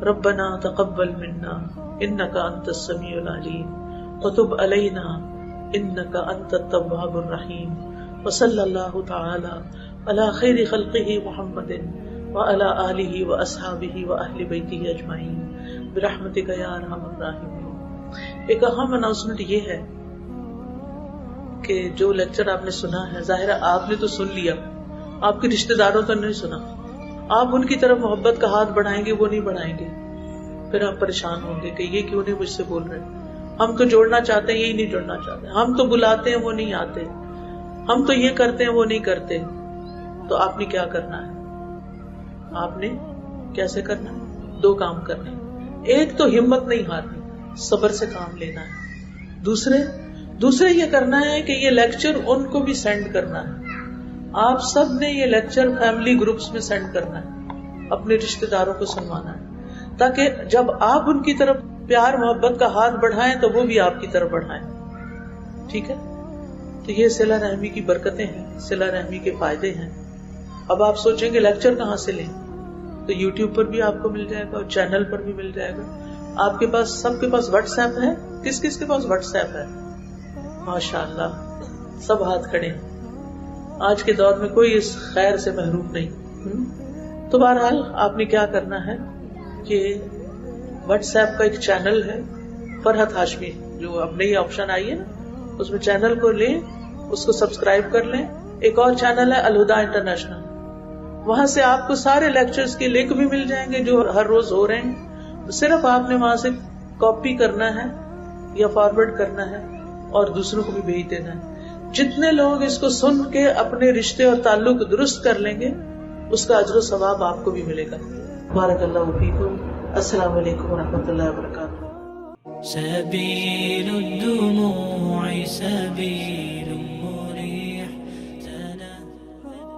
ربنا تقبل منا انك انت السميع العليم وتب علينا انك انت التواب الرحيم وصلى الله تعالى على خير خلقه محمد وعلى آله واصحابه واهل بيته اجمعين برحمتك يا ارحم الراحمين۔ ایک اہم اناؤنسمنٹ یہ ہے کہ جو لیکچر آپ نے سنا ہے، ظاہر ہے آپ نے تو سن لیا، آپ کے رشتہ داروں تو نہیں سنا۔ آپ ان کی طرف محبت کا ہاتھ بڑھائیں گے، وہ نہیں بڑھائیں گے، پھر آپ پریشان ہوں گے کہ یہ کیوں نہیں مجھ سے بول رہے۔ ہم تو جوڑنا چاہتے ہیں، یہی نہیں جوڑنا چاہتے، ہم تو بلاتے ہیں وہ نہیں آتے، ہم تو یہ کرتے ہیں وہ نہیں کرتے۔ تو آپ نے کیا کرنا ہے؟ آپ نے کیسے کرنا ہے؟ دو کام کرنے، ایک تو ہمت نہیں ہارنی، صبر سے کام لینا ہے۔ دوسرے یہ کرنا ہے کہ یہ لیکچر ان کو بھی سینڈ کرنا ہے۔ آپ سب نے یہ لیکچر فیملی گروپس میں سینڈ کرنا ہے، اپنے رشتہ داروں کو سنوانا ہے، تاکہ جب آپ ان کی طرف پیار محبت کا ہاتھ بڑھائیں تو وہ بھی آپ کی طرف بڑھائیں۔ ٹھیک ہے؟ تو یہ صلہ رحمی کی برکتیں ہیں، صلہ رحمی کے فائدے ہیں۔ اب آپ سوچیں گے لیکچر کہاں سے لیں؟ تو یوٹیوب پر بھی آپ کو مل جائے گا اور چینل پر بھی مل جائے گا۔ آپ کے پاس، سب کے پاس واٹس ایپ ہے؟ کس کس کے پاس واٹس ایپ ہے؟ ماشاء اللہ سب ہاتھ کھڑے ہیں۔ آج کے دور میں کوئی اس خیر سے محروم نہیں۔ تو بہرحال آپ نے کیا کرنا ہے کہ واٹس ایپ کا ایک چینل ہے فرحت ہاشمی، جو اب نئی آپشن آئی ہے نا، اس میں چینل کو لیں، اس کو سبسکرائب کر لیں۔ ایک اور چینل ہے الہدا انٹرنیشنل، وہاں سے آپ کو سارے لیکچرز کے لنک بھی مل جائیں گے جو ہر روز ہو رہے ہیں۔ صرف آپ نے وہاں سے کاپی کرنا ہے یا فارورڈ کرنا ہے اور دوسروں کو بھی بھیج دینا ہے۔ جتنے لوگ اس کو سن کے اپنے رشتے اور تعلق درست کر لیں گے، اس کا اجر و ثواب آپ کو بھی ملے گا۔ بارک اللہ فیکم۔ السلام علیکم ورحمۃ اللہ وبرکاتہ۔ سبيل الدنيا